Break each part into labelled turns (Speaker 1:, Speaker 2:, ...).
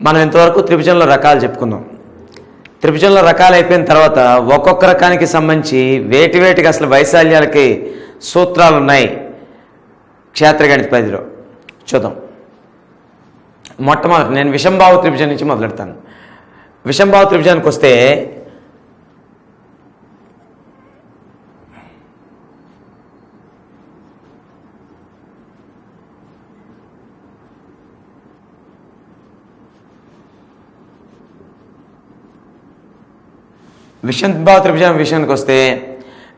Speaker 1: మనం ఇంతవరకు త్రిభుజంలో రకాలు చెప్పుకున్నాం. త్రిభుజంలో రకాలు అయిపోయిన తర్వాత ఒక్కొక్క రకానికి సంబంధించి వేటికి అసలు వైశాల్యాలకి సూత్రాలు ఉన్నాయి క్షేత్రగణిత పదిలో చూద్దాం. మొట్టమొదటి నేను విషంభావ త్రిభుజం నుంచి మొదలెడతాను. విషంభావ త్రిభుజానికి వస్తే విషంభావ త్రిభుజం విషయానికి వస్తే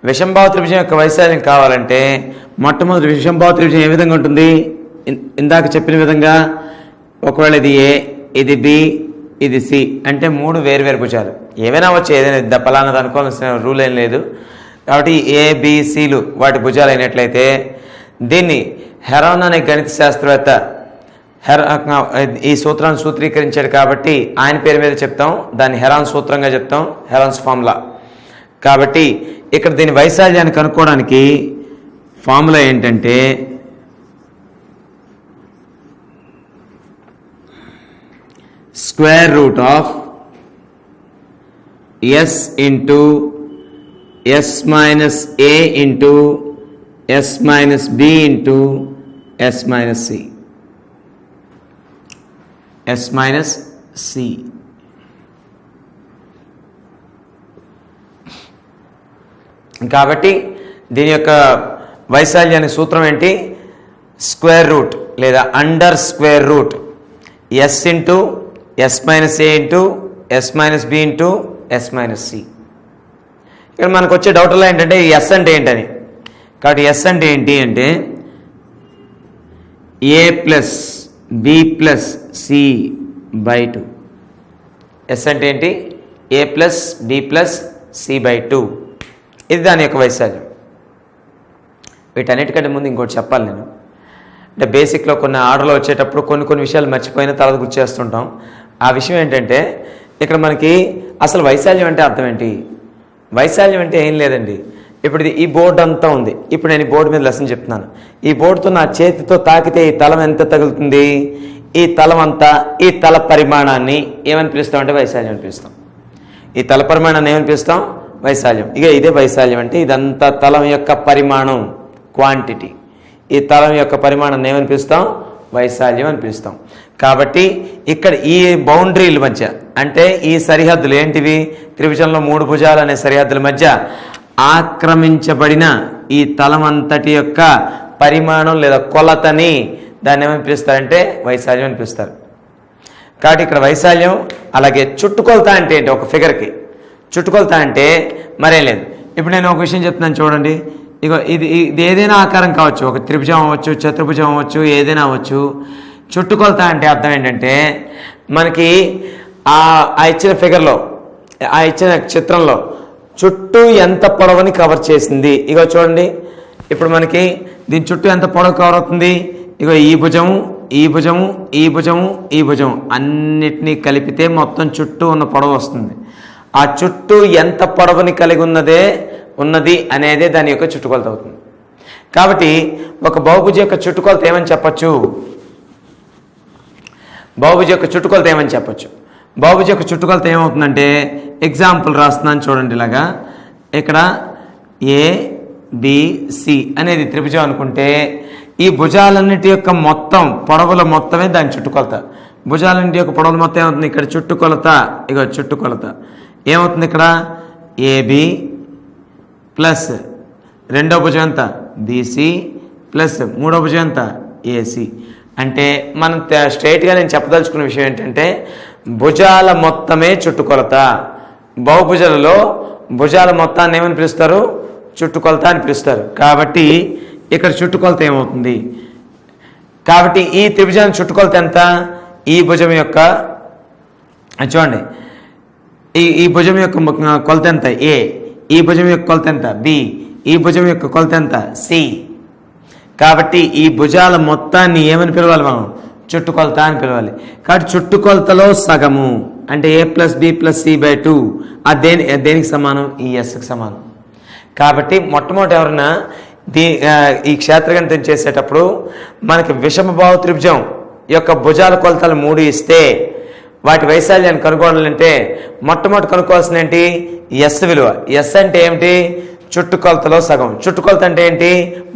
Speaker 1: విషంభావ త్రిభుజం యొక్క వైశాల్యం కావాలంటే మొట్టమొదటి విషంభావ త్రిభుజం ఏ విధంగా ఉంటుంది? ఇందాక చెప్పిన విధంగా ఒకవేళ ఇది ఏ, ఇది బి, ఇది సి అంటే మూడు వేరు భుజాలు ఏవైనా వచ్చి ఏదైనా పలానా అనుకోవాల్సిన రూల్ ఏం లేదు. కాబట్టి ఏబిసిలు వాటి భుజాలు అయినట్లయితే దీన్ని హెరాన్ అనే గణిత శాస్త్రవేత్త ఈ సూత్రాన్ని సూత్రీకరించాడు కాబట్టి ఆయన పేరు మీద చెప్తాం, దాన్ని హెరాన్ సూత్రంగా చెప్తాం, హెరాన్స్ ఫార్ములా. కాబట్టి ఇక్కడ దీని వైశాల్యాన్ని కనుక్కోవడానికి ఫార్ములా ఏంటంటే square root of S into S minus A into S minus B into S minus C. S minus C. కాబట్టి దీని యొక్క వైశాల్యానికి సూత్రం ఏంటి? స్క్వేర్ రూట్ లేదా under square root S into S minus A into S minus B into S minus C. ఇక్కడ మనకు వచ్చే డౌట్లో ఏంటంటే ఈ ఎస్ అంటే ఏంటని. కాబట్టి ఎస్ అంటే ఏంటి అంటే A plus B plus C by 2. S అంటే ఏంటి? A plus B plus C by 2. ఇది దాని యొక్క వైశాల్యం. వీటన్నిటికంటే ముందు ఇంకోటి చెప్పాలి నేను. అంటే బేసిక్లో కొన్ని ఆర్డర్లో వచ్చేటప్పుడు కొన్ని విషయాలు మర్చిపోయిన తర్వాత గుర్తు చేస్తుంటాం. ఆ విషయం ఏంటంటే ఇక్కడ మనకి అసలు వైశాల్యం అంటే అర్థం ఏంటి? వైశాల్యం అంటే ఏం లేదండి. ఇప్పుడు ఈ బోర్డు అంతా ఉంది. ఇప్పుడు నేను ఈ బోర్డు మీద లెసన్ చెప్తున్నాను. ఈ బోర్డుతో నా చేతితో తాకితే ఈ తలం ఎంత తగులుతుంది? ఈ తలం అంతా ఈ తల పరిమాణాన్ని ఏమని పిలుస్తాం అంటే వైశాల్యం అని పిలుస్తాం. ఈ తల పరిమాణాన్ని ఏమని పిలుస్తాం? వైశాల్యం. ఇక ఇదే వైశాల్యం అంటే ఇదంతా తలం యొక్క పరిమాణం, క్వాంటిటీ. ఈ తలం యొక్క పరిమాణాన్ని ఏమని పిలుస్తాం? వైశాల్యం అని పిలుస్తాం. కాబట్టి ఇక్కడ ఈ బౌండరీల మధ్య అంటే ఈ సరిహద్దులు ఏంటివి? త్రిభుజంలో 3 భుజాలు అనే సరిహద్దుల మధ్య ఆక్రమించబడిన ఈ తలం అంతటి యొక్క పరిమాణం లేదా కొలతని దాన్ని ఏమని పిలుస్తారంటే వైశాల్యం అని పిలుస్తారు. కాబట్టి ఇక్కడ వైశాల్యం. అలాగే చుట్టుకొలత అంటే ఏంటి? ఒక ఫిగర్కి చుట్టుకొలత అంటే మరేం లేదు. ఇప్పుడు నేను ఒక విషయం చెప్తున్నాను చూడండి. ఇగో ఇది ఏదైనా ఆకారం కావచ్చు, ఒక త్రిభుజం అవ్వచ్చు, చతుర్భుజం అవ్వచ్చు, ఏదైనా అవ్వచ్చు. చుట్టుకొలత అంటే అర్థం ఏంటంటే మనకి ఆ ఇచ్చిన ఫిగర్లో, ఆ ఇచ్చిన చిత్రంలో చుట్టూ ఎంత పొడవని కవర్ చేసింది. ఇగో చూడండి, ఇప్పుడు మనకి దీని చుట్టూ ఎంత పొడవు కవర్ అవుతుంది? ఇగో ఈ భుజము, ఈ భుజము, ఈ భుజము, ఈ భుజం అన్నిటినీ కలిపితే మొత్తం చుట్టూ ఉన్న పొడవు వస్తుంది. ఆ చుట్టూ ఎంత పొడవుని కలిగి ఉన్నది అనేదే దాని యొక్క చుట్టుకొలత అవుతుంది. కాబట్టి ఒక బహుభుజం యొక్క చుట్టుకొలత ఏమని చెప్పచ్చు? బహుభుజం యొక్క చుట్టుకొలత ఏమని చెప్పచ్చు? బహుభుజం యొక్క చుట్టుకొలత ఏమవుతుందంటే ఎగ్జాంపుల్ రాస్తున్నాను చూడండి. ఇలాగా ఇక్కడ ఏబిసి అనేది త్రిభుజం అనుకుంటే ఈ భుజాలన్నిటి యొక్క మొత్తం పొడవుల మొత్తమే దాని చుట్టుకొలత. భుజాలన్నిటి యొక్క పొడవుల మొత్తం ఏమవుతుంది? ఇక్కడ చుట్టుకొలత, ఇక చుట్టుకొలత ఏమవుతుంది? ఇక్కడ ఏబి ప్లస్ రెండో భుజం ఎంత? బీసీ ప్లస్ మూడో భుజం ఎంత? ఏసీ. అంటే మనం స్ట్రైట్గా నేను చెప్పదలుచుకున్న విషయం ఏంటంటే భుజాల మొత్తమే చుట్టుకొలత. బహుభుజాలలో భుజాల మొత్తాన్ని ఏమని పిలుస్తారు? చుట్టుకొలత అని పిలుస్తారు. కాబట్టి ఇక్కడ చుట్టుకొలత ఏమవుతుంది? కాబట్టి ఈ త్రిభుజానికి చుట్టుకొలత ఎంత? ఈ భుజం యొక్క చూడండి, ఈ భుజం యొక్క కొలత ఎంత? ఏ. ఈ భుజం యొక్క కొలత ఎంత? బి. ఈ భుజం యొక్క కొలత ఎంత? సి. కాబట్టి ఈ భుజాల మొత్తాన్ని ఏమని పిలవాలి మనం? చుట్టుకొలత అని పిలవాలి. కాబట్టి చుట్టుకొలతలో సగము అంటే A plus B plus C by 2 అది దేనికి సమానం? ఈ ఎస్కి సమానం. కాబట్టి మొట్టమొదటి ఎవరైనా ఈ క్షేత్రగణితం చేసేటప్పుడు మనకి విషమభావ త్రిభుజం యొక్క భుజాల కొలతలు 3 ఇస్తే వాటి వైశాల్యాన్ని కనుక్కోవాలంటే మొట్టమొదటి కనుక్కోవాల్సిన ఏంటి? ఎస్ విలువ. ఎస్ అంటే ఏమిటి? చుట్టుకొలతలో సగం. చుట్టుకొలత అంటే ఏంటి?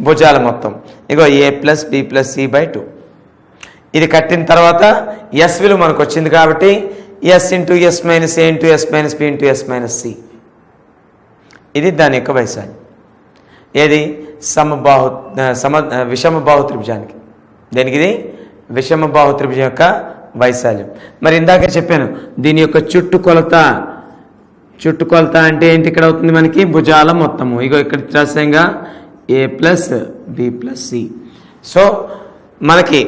Speaker 1: భుజాల మొత్తం. ఇగో a+b+c/2. ఇది కట్టిన తర్వాత ఎస్ విలువ మనకు వచ్చింది కాబట్టి s × s - a × s - b × s - c. ఇది దాని యొక్క వైశాల్యం. ఏది? విషమబాహు త్రిభుజానికి. దేనికి? ఇది విషమబాహు త్రిభుజం యొక్క వైశాల్యం. మరి ఇందాక చెప్పాను దీని యొక్క చుట్టుకొలత అంటే ఏంటి? ఇక్కడ అవుతుంది మనకి భుజాల మొత్తము. ఇగో ఇక్కడ రాసాంగా a+b+c. సో మనకి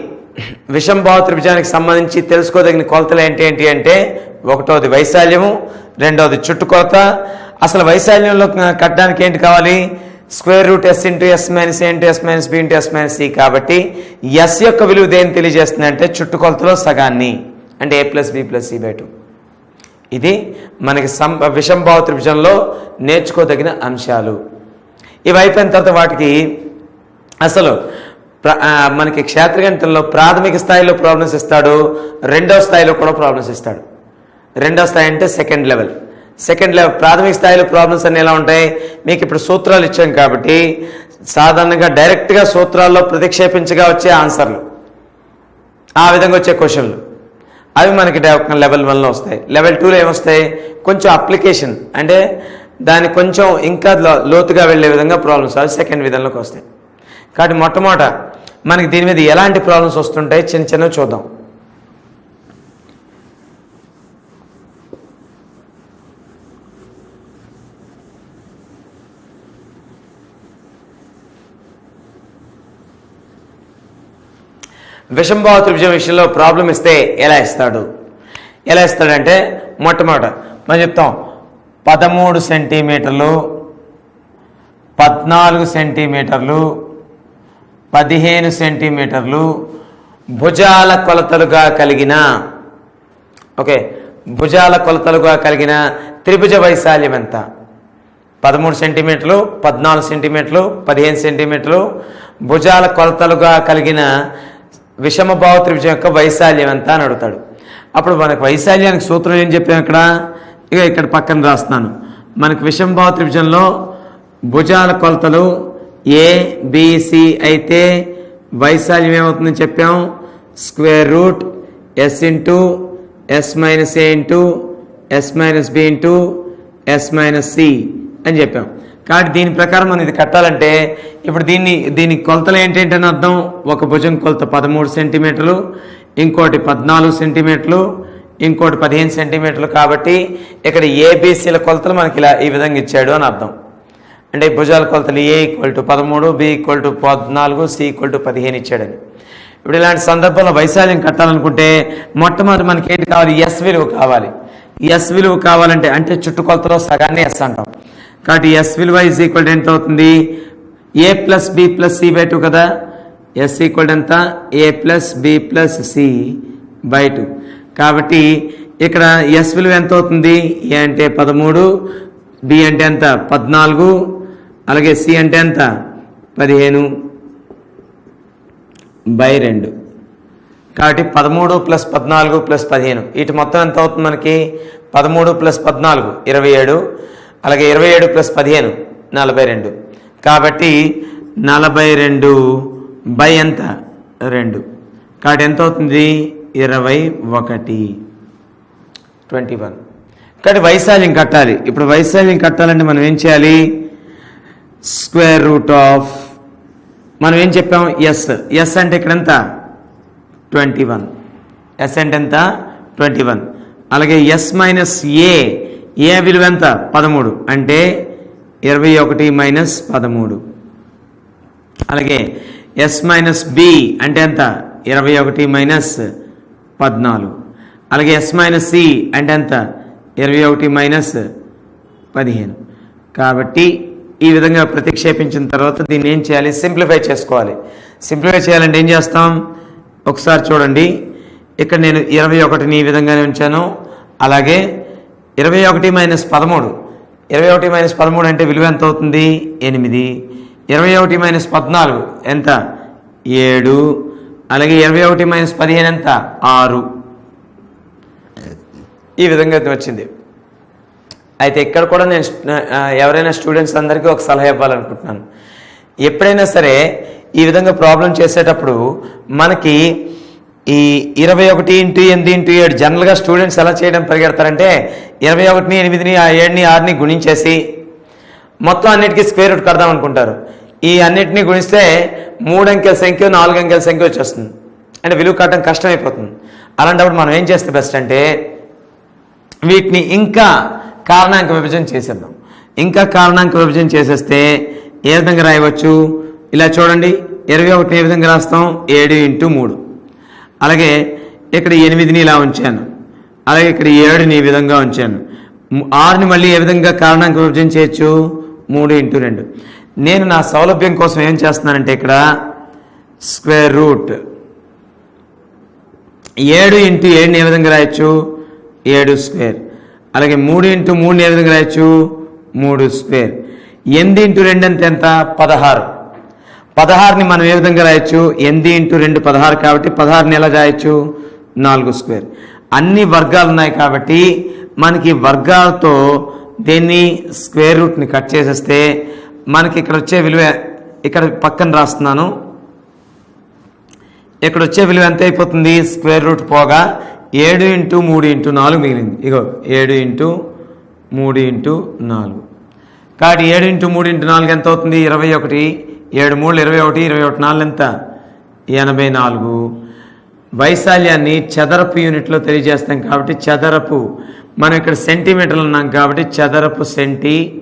Speaker 1: విషమబాహు త్రిభుజానికి సంబంధించి తెలుసుకోదగిన కొలతలు ఏంటి అంటే ఒకటోది వైశాల్యము, రెండవది చుట్టుకొలత. అసలు వైశాల్యంలో కట్టడానికి ఏంటి కావాలి? √s × s - a × s - b × s - c. కాబట్టి s యొక్క విలువ దేని తెలియజేస్తుంది అంటే చుట్టుకొలతలో సగాన్ని, అంటే a+b+c/2. ఇది మనకి విషమబాహు త్రిభుజంలో నేర్చుకోదగిన అంశాలు. ఇవి అయిపోయిన తర్వాత వాటికి అసలు మనకి క్షేత్రగణితంలో ప్రాథమిక స్థాయిలో ప్రాబ్లమ్స్ ఇస్తాడు, రెండవ స్థాయిలో కూడా ప్రాబ్లమ్స్ ఇస్తాడు. రెండవ స్థాయి అంటే సెకండ్ లెవెల్. ప్రాథమిక స్థాయిలో ప్రాబ్లమ్స్ అన్నీ ఎలా ఉంటాయి? మీకు ఇప్పుడు సూత్రాలు ఇచ్చాం కాబట్టి సాధారణంగా డైరెక్ట్గా సూత్రాల్లో ప్రతిక్షేపించగా వచ్చే ఆన్సర్లు, ఆ విధంగా వచ్చే క్వశ్చన్లు అవి మనకి లెవెల్ 1లో వస్తాయి. లెవెల్ 2లో ఏమొస్తాయి? కొంచెం అప్లికేషన్ అంటే దాన్ని కొంచెం ఇంకా లోతుగా వెళ్ళే విధంగా ప్రాబ్లమ్స్ అవి సెకండ్ విధంలోకి వస్తాయి. కాబట్టి మొట్టమొదట మనకి దీని మీద ఎలాంటి ప్రాబ్లమ్స్ వస్తుంటాయి చిన్నవి చూద్దాం. విషమబాహు త్రిభుజం విషయంలో ప్రాబ్లం ఇస్తే ఎలా ఇస్తాడంటే మొట్టమొదట మనం చెప్తాం 13 సెంటీమీటర్లు, 14 సెంటీమీటర్లు, 15 సెంటీమీటర్లు భుజాల కొలతలుగా కలిగిన త్రిభుజ వైశాల్యం ఎంత? 13 సెంటీమీటర్లు, 14 సెంటీమీటర్లు, 15 సెంటీమీటర్లు భుజాల కొలతలుగా కలిగిన విషమబాహు త్రిభుజం యొక్క వైశాల్యం ఎంత అని అడుగుతాడు. అప్పుడు మనకు వైశాల్యానికి సూత్రం ఏం చెప్పాం? ఇక్కడ పక్కన రాస్తున్నాను. మనకు విషమబాహు త్రిభుజంలో భుజాల కొలతలు ABC అయితే వైశాల్యం ఏమవుతుందని చెప్పాం? √s × s - a × s - b × s - c అని చెప్పాం. కాబట్టి దీని ప్రకారం మనం ఇది కట్టాలంటే ఇప్పుడు దీని కొలతలు ఏంటంటే అర్థం, ఒక భుజం కొలత 13 సెంటీమీటర్లు, ఇంకోటి 14 సెంటీమీటర్లు, ఇంకోటి 15 సెంటీమీటర్లు. కాబట్టి ఇక్కడ ABCల కొలతలు మనకి ఈ విధంగా ఇచ్చాడు అని అర్థం. అంటే భుజాల కొలతలు A = 13, B = 14, C = 15 ఇచ్చాడని. ఇప్పుడు ఇలాంటి సందర్భంలో వైశాల్యం కట్టాలనుకుంటే మొట్టమొదటి మనకి ఏంటి కావాలి? S విలువ కావాలి. S విలువ కావాలంటే అంటే చుట్టుకొలతలో సగాన్ని S అంటాం. కాబట్టి S విలువ = ఎంత అవుతుంది? a+b+c/2 కదా. S = ఎంత? a+b+c/2. కాబట్టి ఇక్కడ S విలువ ఎంత అవుతుంది? A అంటే 13, B అంటే ఎంత? 14, అలాగే C అంటే ఎంత? 15/2. కాబట్టి 13 + 14 + 15 వీటి మొత్తం ఎంత అవుతుంది మనకి? 13 + 14 27, అలాగే 27 + 15 42. కాబట్టి 42 బై ఎంత? 2. కాబట్టి ఎంత అవుతుంది? 21. కాబట్టి వైశాల్యం కట్టాలి. ఇప్పుడు వైశాల్యం కట్టాలంటే మనం ఏం చేయాలి? √, మనం ఏం చెప్పాం? S అంటే ఇక్కడ ఎంత? 21. S అంటే ఎంత? 21. అలాగే S - a విలువ ఎంత? 13 అంటే 21 - 13. అలాగే S - b అంటే ఎంత? 21 - 14. అలాగే S - c అంటే ఎంత? 21 - 15. కాబట్టి ఈ విధంగా ప్రతిక్షేపించిన తర్వాత దీన్ని ఏం చేయాలి? సింప్లిఫై చేసుకోవాలి. సింప్లిఫై చేయాలంటే ఏం చేస్తాం? ఒకసారి చూడండి. ఇక్కడ నేను 21ని ఈ విధంగానే ఉంచాను. అలాగే 21 - 13. 21 - 13 అంటే విలువ ఎంత అవుతుంది? 8. 21 - 14 ఎంత? 7. అలాగే 21 - 15 ఎంత? 6. ఈ విధంగా వచ్చింది. అయితే ఇక్కడ కూడా నేను ఎవరైనా స్టూడెంట్స్ అందరికీ ఒక సలహా ఇవ్వాలనుకుంటున్నాను. ఎప్పుడైనా సరే ఈ విధంగా ప్రాబ్లం చేసేటప్పుడు మనకి ఈ 21 × 8 × 7 జనరల్గా స్టూడెంట్స్ ఎలా చేయడం పరిగెడతారంటే 21ని 8ని 7ని 6ని గుణించేసి మొత్తం అన్నిటికీ స్క్వేర్ రూట్ కడదాం అనుకుంటారు. ఈ అన్నిటినీ గుణిస్తే 3 అంకెల సంఖ్య 4 అంకెల సంఖ్య వచ్చేస్తుంది, అంటే విలువ కట్టడం కష్టమైపోతుంది. అలాంటప్పుడు మనం ఏం చేస్తే బెస్ట్ అంటే వీటిని ఇంకా కారణాంక విభజన చేసేద్దాం. ఇంకా కారణాంక విభజన చేసేస్తే ఏ విధంగా రాయవచ్చు, ఇలా చూడండి. 21ని ఏ విధంగా రాస్తాం, 7 × 3. అలాగే ఇక్కడ 8ని ఇలా ఉంచాను, అలాగే ఇక్కడ 7ని ఈ విధంగా ఉంచాను. 6ని మళ్ళీ ఏ విధంగా కారణాంక విభజన చేయొచ్చు, 3 × 2. నేను నా సౌలభ్యం కోసం ఏం చేస్తున్నానంటే ఇక్కడ స్క్వేర్ రూట్ 7 × 7ని ఏ విధంగా రాయొచ్చు, 7 స్క్వేర్. అలాగే 3 × 3ని ఏ విధంగా రాయొచ్చు, 3 స్క్వేర్. 8 × 2 అంటే ఎంత, 16. 16ని మనం ఏ విధంగా రాయొచ్చు, 8 × 2 16 కాబట్టి 16ని ఎలా రాయొచ్చు, 4 స్క్వేర్. అన్ని వర్గాలు ఉన్నాయి కాబట్టి మనకి వర్గాలతో దీన్ని స్క్వేర్ రూట్ని కట్ చేసేస్తే మనకి ఇక్కడ వచ్చే విలువ, ఇక్కడ పక్కన రాస్తున్నాను, ఇక్కడ వచ్చే విలువ ఎంత అయిపోతుంది, స్క్వేర్ రూట్ పోగా 7 × 3 × 4 మిగిలింది. ఇగో 7 × 3 × 4 కాబట్టి 7 × 3 × 4 ఎంత అవుతుంది, 21. 7 3 21, 21 4 ఎంత, 84. వైశాల్యాన్ని చదరపు యూనిట్లో తెలియజేస్తాం కాబట్టి చదరపు, మనం ఇక్కడ సెంటీమీటర్లు ఉన్నాం కాబట్టి చదరపు సెంటీమీటర్.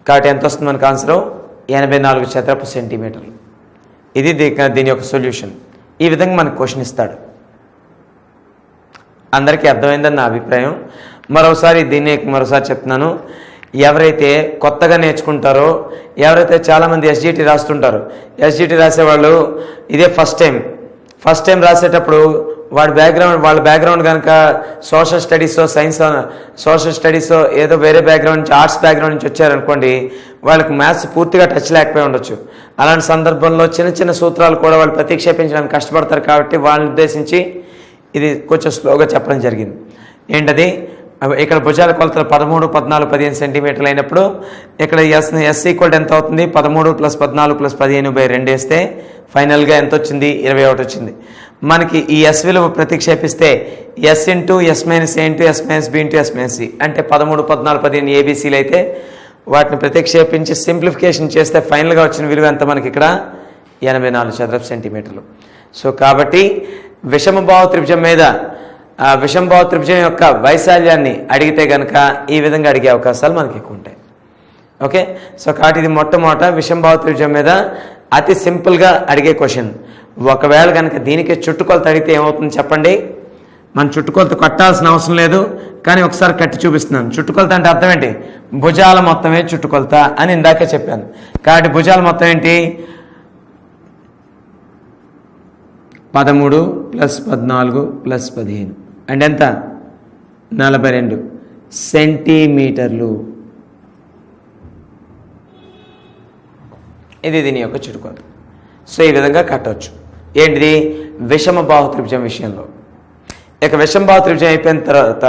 Speaker 1: కాబట్టి ఎంత వస్తుంది మనకు ఆన్సరు, 84 చదరపు సెంటీమీటర్లు. ఇది దీని యొక్క సొల్యూషన్. ఈ విధంగా మనకు క్వశ్చన్ ఇస్తాడు. అందరికీ అర్థమైందని నా అభిప్రాయం. మరోసారి చెప్తున్నాను. ఎవరైతే కొత్తగా నేర్చుకుంటారో, ఎవరైతే చాలామంది ఎస్జిటి రాస్తుంటారో, ఎస్జిటి రాసేవాళ్ళు ఇదే ఫస్ట్ టైం రాసేటప్పుడు వాళ్ళ బ్యాక్గ్రౌండ్ కనుక సోషల్ స్టడీసో సోషల్ స్టడీసో ఏదో వేరే బ్యాక్గ్రౌండ్ నుంచి, ఆర్ట్స్ బ్యాక్గ్రౌండ్ నుంచి వచ్చారనుకోండి, వాళ్ళకి మ్యాథ్స్ పూర్తిగా టచ్ లేకపోయి ఉండొచ్చు. అలాంటి సందర్భంలో చిన్న చిన్న సూత్రాలు కూడా వాళ్ళు ప్రతిక్షేపించడానికి కష్టపడతారు. కాబట్టి వాళ్ళని ఉద్దేశించి ఇది కొంచెం స్లోగా చెప్పడం జరిగింది. ఏంటది, ఇక్కడ భుజాల కొలతలు 13, 14, 15 సెంటీమీటర్లు అయినప్పుడు ఇక్కడ ఎస్ ఈక్వల్ ఎంత అవుతుంది, 13 + 14 + 15/2 వేస్తే ఫైనల్గా ఎంత వచ్చింది, 21 వచ్చింది. మనకి ఈ ఎస్ విలువ ప్రతిక్షేపిస్తే yes × S - A × S - B × S - C అంటే 13, 14, 15 ABCలు అయితే వాటిని ప్రతిక్షేపించి సింప్లిఫికేషన్ చేస్తే ఫైనల్గా వచ్చిన విలువ ఎంత మనకి ఇక్కడ 84 చదరపు సెంటీమీటర్లు. సో కాబట్టి విషమభావ త్రిభుజం మీద విషమభావ త్రిభుజం యొక్క వైశాల్యాన్ని అడిగితే కనుక ఈ విధంగా అడిగే అవకాశాలు మనకి ఎక్కువ ఉంటాయి. ఓకే, సో కాబట్టి ఇది మొట్టమొదట విషమభావ త్రిభుజం మీద అతి సింపుల్గా అడిగే క్వశ్చన్. ఒకవేళ కనుక దీనికి చుట్టుకొలత అడిగితే ఏమవుతుంది చెప్పండి. మనం చుట్టుకొలత కట్టాల్సిన అవసరం లేదు, కానీ ఒకసారి కట్టి చూపిస్తున్నాను. చుట్టుకొలత అంటే అర్థం ఏంటి, భుజాల మొత్తమే చుట్టుకొలత అని ఇందాకే చెప్పాను. కాబట్టి భుజాల మొత్తం ఏంటి, 13 + 14 + 15 అంటే ఎంత, 42 సెంటీమీటర్లు. ఇది దీని యొక్క చుట్టుకొలత. సో ఈ విధంగా కట్టవచ్చు. ఏంటిది, విషమబాహు త్రిభుజం విషయంలో. ఇక విషమబాహు త్రిభుజం అయిపోయిన తర్వాత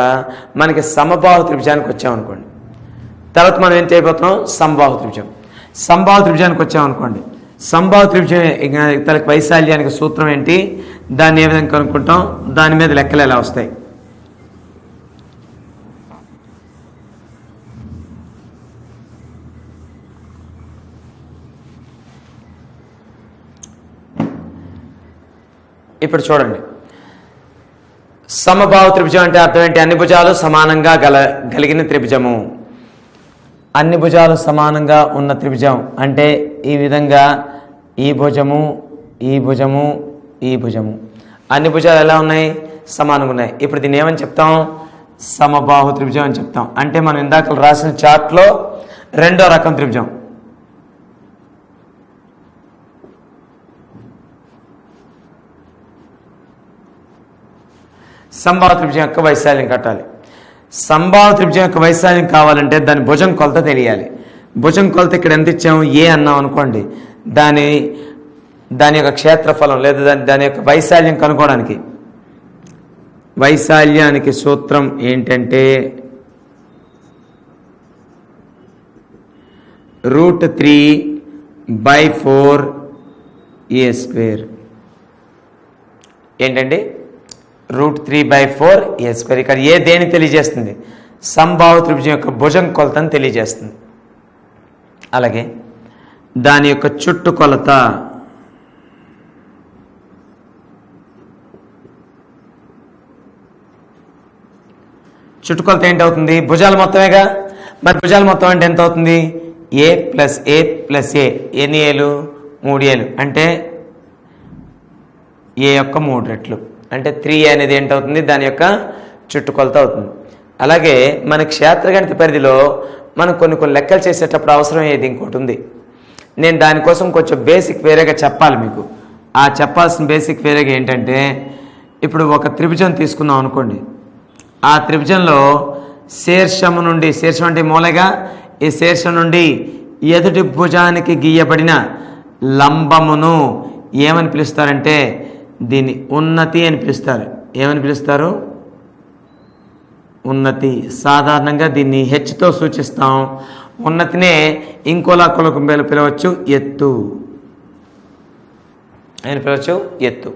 Speaker 1: మనకి సమబాహు త్రిభుజానికి వచ్చామనుకోండి. తర్వాత మనం ఏం చేయబోతున్నాం, సమబాహు త్రిభుజం. సమబాహు త్రిభుజానికి వచ్చామనుకోండి. సమబాహు త్రిభుజం తనకి వైశాల్యానికి సూత్రం ఏంటి, దాన్ని ఏ విధంగా కనుక్కుంటాం, దాని మీద లెక్కలు ఎలా వస్తాయి. ఇప్పుడు చూడండి, సమబాహు త్రిభుజం అంటే అర్థం ఏంటి, అన్ని భుజాలు సమానంగా కలిగిన త్రిభుజము. అన్ని భుజాలు సమానంగా ఉన్న త్రిభుజం అంటే ఈ విధంగా ఈ భుజము, ఈ భుజము, ఈ భుజము, అన్ని భుజాలు ఎలా ఉన్నాయి, సమానంగా ఉన్నాయి. ఇప్పుడు దీన్ని ఏమని చెప్తాం, సమబాహు త్రిభుజం అని చెప్తాం. అంటే మనం ఇందాక రాసిన చార్ట్లో రెండో రకం త్రిభుజం. సమబాహు త్రిభుజం యొక్క వైశాల్యం కట్టాలి. సమబాహు త్రిభుజం యొక్క వైశాల్యం కావాలంటే దాని భుజం కొలత తెలియాలి. భుజం కొలత ఇక్కడ ఎంత ఇచ్చాము, ఏ అన్నాం అనుకోండి, దాని దాని యొక్క క్షేత్రఫలం లేదా దాని యొక్క వైశాల్యం కనుక్కోవడానికి వైశాల్యానికి సూత్రం ఏంటంటే √3/4a². ఏంటండి? √3/4a². ఇక్కడ ఏ దేని తెలియజేస్తుంది? సంభావ్య త్రిభుజం యొక్క భుజం కొలతను తెలియజేస్తుంది. అలాగే దాని యొక్క చుట్టుకొలత ఏంటవుతుంది? భుజాలు మొత్తమేగా. మరి భుజాలు మొత్తం అంటే ఎంత అవుతుంది? a + a ఎన్ని ఏలు? 3 ఏలు. అంటే a యొక్క 3 రెట్లు అంటే 3a అనేది ఏంటవుతుంది? దాని యొక్క చుట్టుకొలత అవుతుంది. అలాగే మన క్షేత్రగణిత పరిధిలో మనం కొన్ని లెక్కలు చేసేటప్పుడు అవసరం అయ్యేది ఇంకోటి ఉంది. నేను దానికోసం కొంచెం బేసిక్ వేరేగా చెప్పాలి మీకు. ఆ చెప్పాల్సిన బేసిక్ వేరేగా ఏంటంటే, ఇప్పుడు ఒక త్రిభుజం తీసుకుందాం అనుకోండి. ఆ త్రిభుజంలో శీర్షం నుండి, శీర్షం అంటే మూలగా, ఈ శీర్షం నుండి ఎదుటి భుజానికి గీయబడిన లంబమును ఏమని పిలుస్తారంటే దీన్ని ఉన్నతి అని పిలుస్తారు. ఏమని పిలుస్తారు? ఉన్నతి. సాధారణంగా దీన్ని హెచ్తో సూచిస్తాం. ఉన్నతినే ఇంకోలా పిలవచ్చు ఎత్తు అని పిలవచ్చు. ఎత్తు,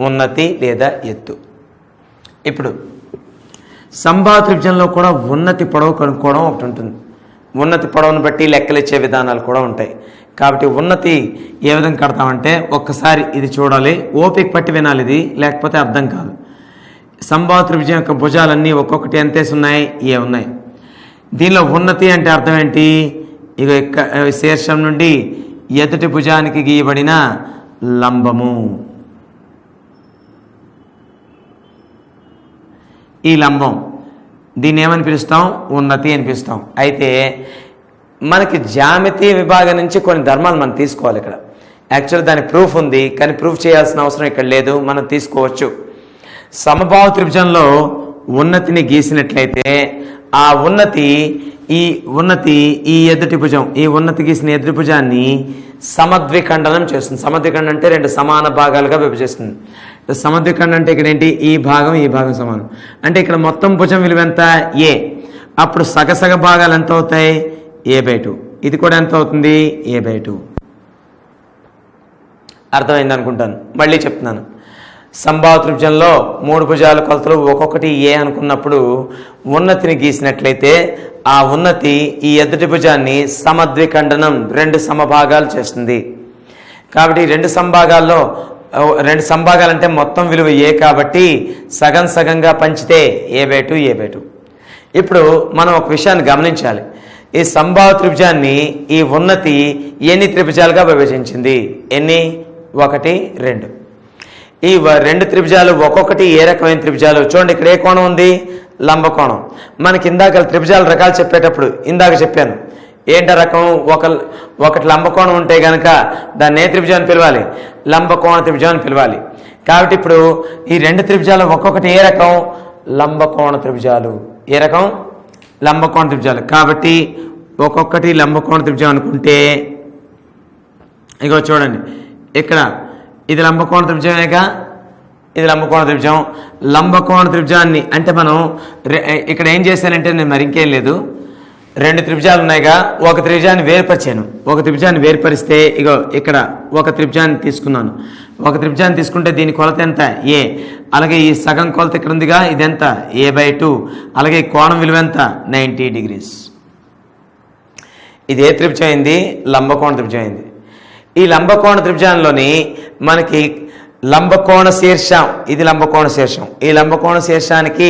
Speaker 1: ఉన్నతి లేదా ఎత్తు. ఇప్పుడు సంభావ్య త్రిభుజంలో కూడా ఉన్నతి పొడవు కనుక్కోవడం ఒకటి ఉంటుంది. ఉన్నతి పొడవును బట్టి లెక్కలిచ్చే విధానాలు కూడా ఉంటాయి. కాబట్టి ఉన్నతి ఏ విధంగా కడతామంటే, ఒక్కసారి ఇది చూడాలి, ఓపిక పట్టి వినాలి, ఇది లేకపోతే అర్థం కాదు. సంభావ్య త్రిభుజం యొక్క భుజాలన్నీ ఒక్కొక్కటి ఎంతేసి ఉన్నాయి? ఏ ఉన్నాయి. దీనిలో ఉన్నతి అంటే అర్థం ఏంటి? ఇక శీర్షం నుండి ఎదుటి భుజానికి గీయబడిన లంబము. ఈ లంబం, దీన్ని ఏమని పిలుస్తాం? ఉన్నతి అని పిలుస్తాం. అయితే మనకి జ్యామితీయ విభాగం నుంచి కొన్ని ధర్మాలు మనం తీసుకోవాలి. ఇక్కడ యాక్చువల్లీ దానికి ప్రూఫ్ ఉంది, కానీ ప్రూఫ్ చేయాల్సిన అవసరం ఇక్కడ లేదు, మనం తీసుకోవచ్చు. సమబాహు త్రిభుజంలో ఉన్నతిని గీసినట్లయితే ఆ ఉన్నతి ఈ ఎదుటి భుజం, ఈ ఉన్నతి గీసిన ఎదుటి భుజాన్ని సమద్విఖండనం చేస్తుంది. సమద్విఖండం అంటే 2 సమాన భాగాలుగా విభజిస్తుంది. సమద్విఖండం అంటే ఇక్కడ ఏంటి? ఈ భాగం సమానం. అంటే ఇక్కడ మొత్తం భుజం విలువ ఎంత? a. అప్పుడు సగ భాగాలు ఎంత అవుతాయి? a/2. ఇది కూడా ఎంత అవుతుంది? a/2. అర్థమైంది అనుకుంటాను. మళ్ళీ చెప్తున్నాను. సంభావ్య త్రిభుజంలో 3 భుజాల కొలతలు ఒక్కొక్కటి a అనుకున్నప్పుడు ఉన్నతిని గీసినట్లయితే ఆ ఉన్నతి ఈ ఎదుటి భుజాన్ని సమద్విఖండనం 2 సమభాగాలు చేస్తుంది. కాబట్టి 2 సంభాగాలు అంటే మొత్తం విలువ a కాబట్టి సగంగా పంచితే a/2. ఇప్పుడు మనం ఒక విషయాన్ని గమనించాలి. ఈ సంభావ్య త్రిభుజాన్ని ఈ ఉన్నతి ఎన్ని త్రిభుజాలుగా విభజించింది? ఎన్ని? 1, 2. ఈ 2 త్రిభుజాలు ఒక్కొక్కటి ఏ రకమైన త్రిభుజాలు? చూడండి, ఇక్కడ ఏ కోణం ఉంది? లంబకోణం. మనకి ఇందాక త్రిభుజాల రకాలు చెప్పేటప్పుడు ఇందాక చెప్పాను. ఏంట రకం? ఒకటి లంబకోణం ఉంటే గనక దాన్ని ఏ త్రిభుజాన్ని పిలవాలి? లంబకోణ త్రిభుజాన్ని పిలవాలి. కాబట్టి ఇప్పుడు ఈ 2 త్రిభుజాలు ఒక్కొక్కటి ఏ రకం? లంబకోణ త్రిభుజాలు. ఏ రకం? లంబకోణ త్రిభుజాలు. కాబట్టి ఒక్కొక్కటి లంబకోణ త్రిభుజం అనుకుంటే, ఇగో చూడండి, ఇక్కడ ఇది లంబకోణ త్రిభుజమేగా, ఇది లంబకోణ త్రిభుజం. లంబకోణ త్రిభుజాన్ని అంటే మనం ఇక్కడ ఏం చేశానంటే, నేను మరి ఇంకేం లేదు, 2 త్రిభుజాలు ఉన్నాయిగా, ఒక త్రిభుజాన్ని వేరుపరిచాను. ఒక త్రిభుజాన్ని వేరుపరిస్తే ఇగో ఇక్కడ ఒక త్రిభుజాన్ని తీసుకున్నాను. ఒక త్రిభుజాన్ని తీసుకుంటే దీని కొలత ఎంత? a. అలాగే ఈ సగం కొలత ఇక్కడ ఉందిగా, ఇదెంత? a/2. అలాగే కోణం విలువ ఎంత? 90 degrees. ఇది ఏ త్రిభుజం అయింది? లంబకోణ త్రిభుజం అయింది. ఈ లంబకోణ త్రిభుజంలోని మనకి లంబకోణ శీర్షం, ఇది లంబకోణ శీర్షం. ఈ లంబకోణ శీర్షానికి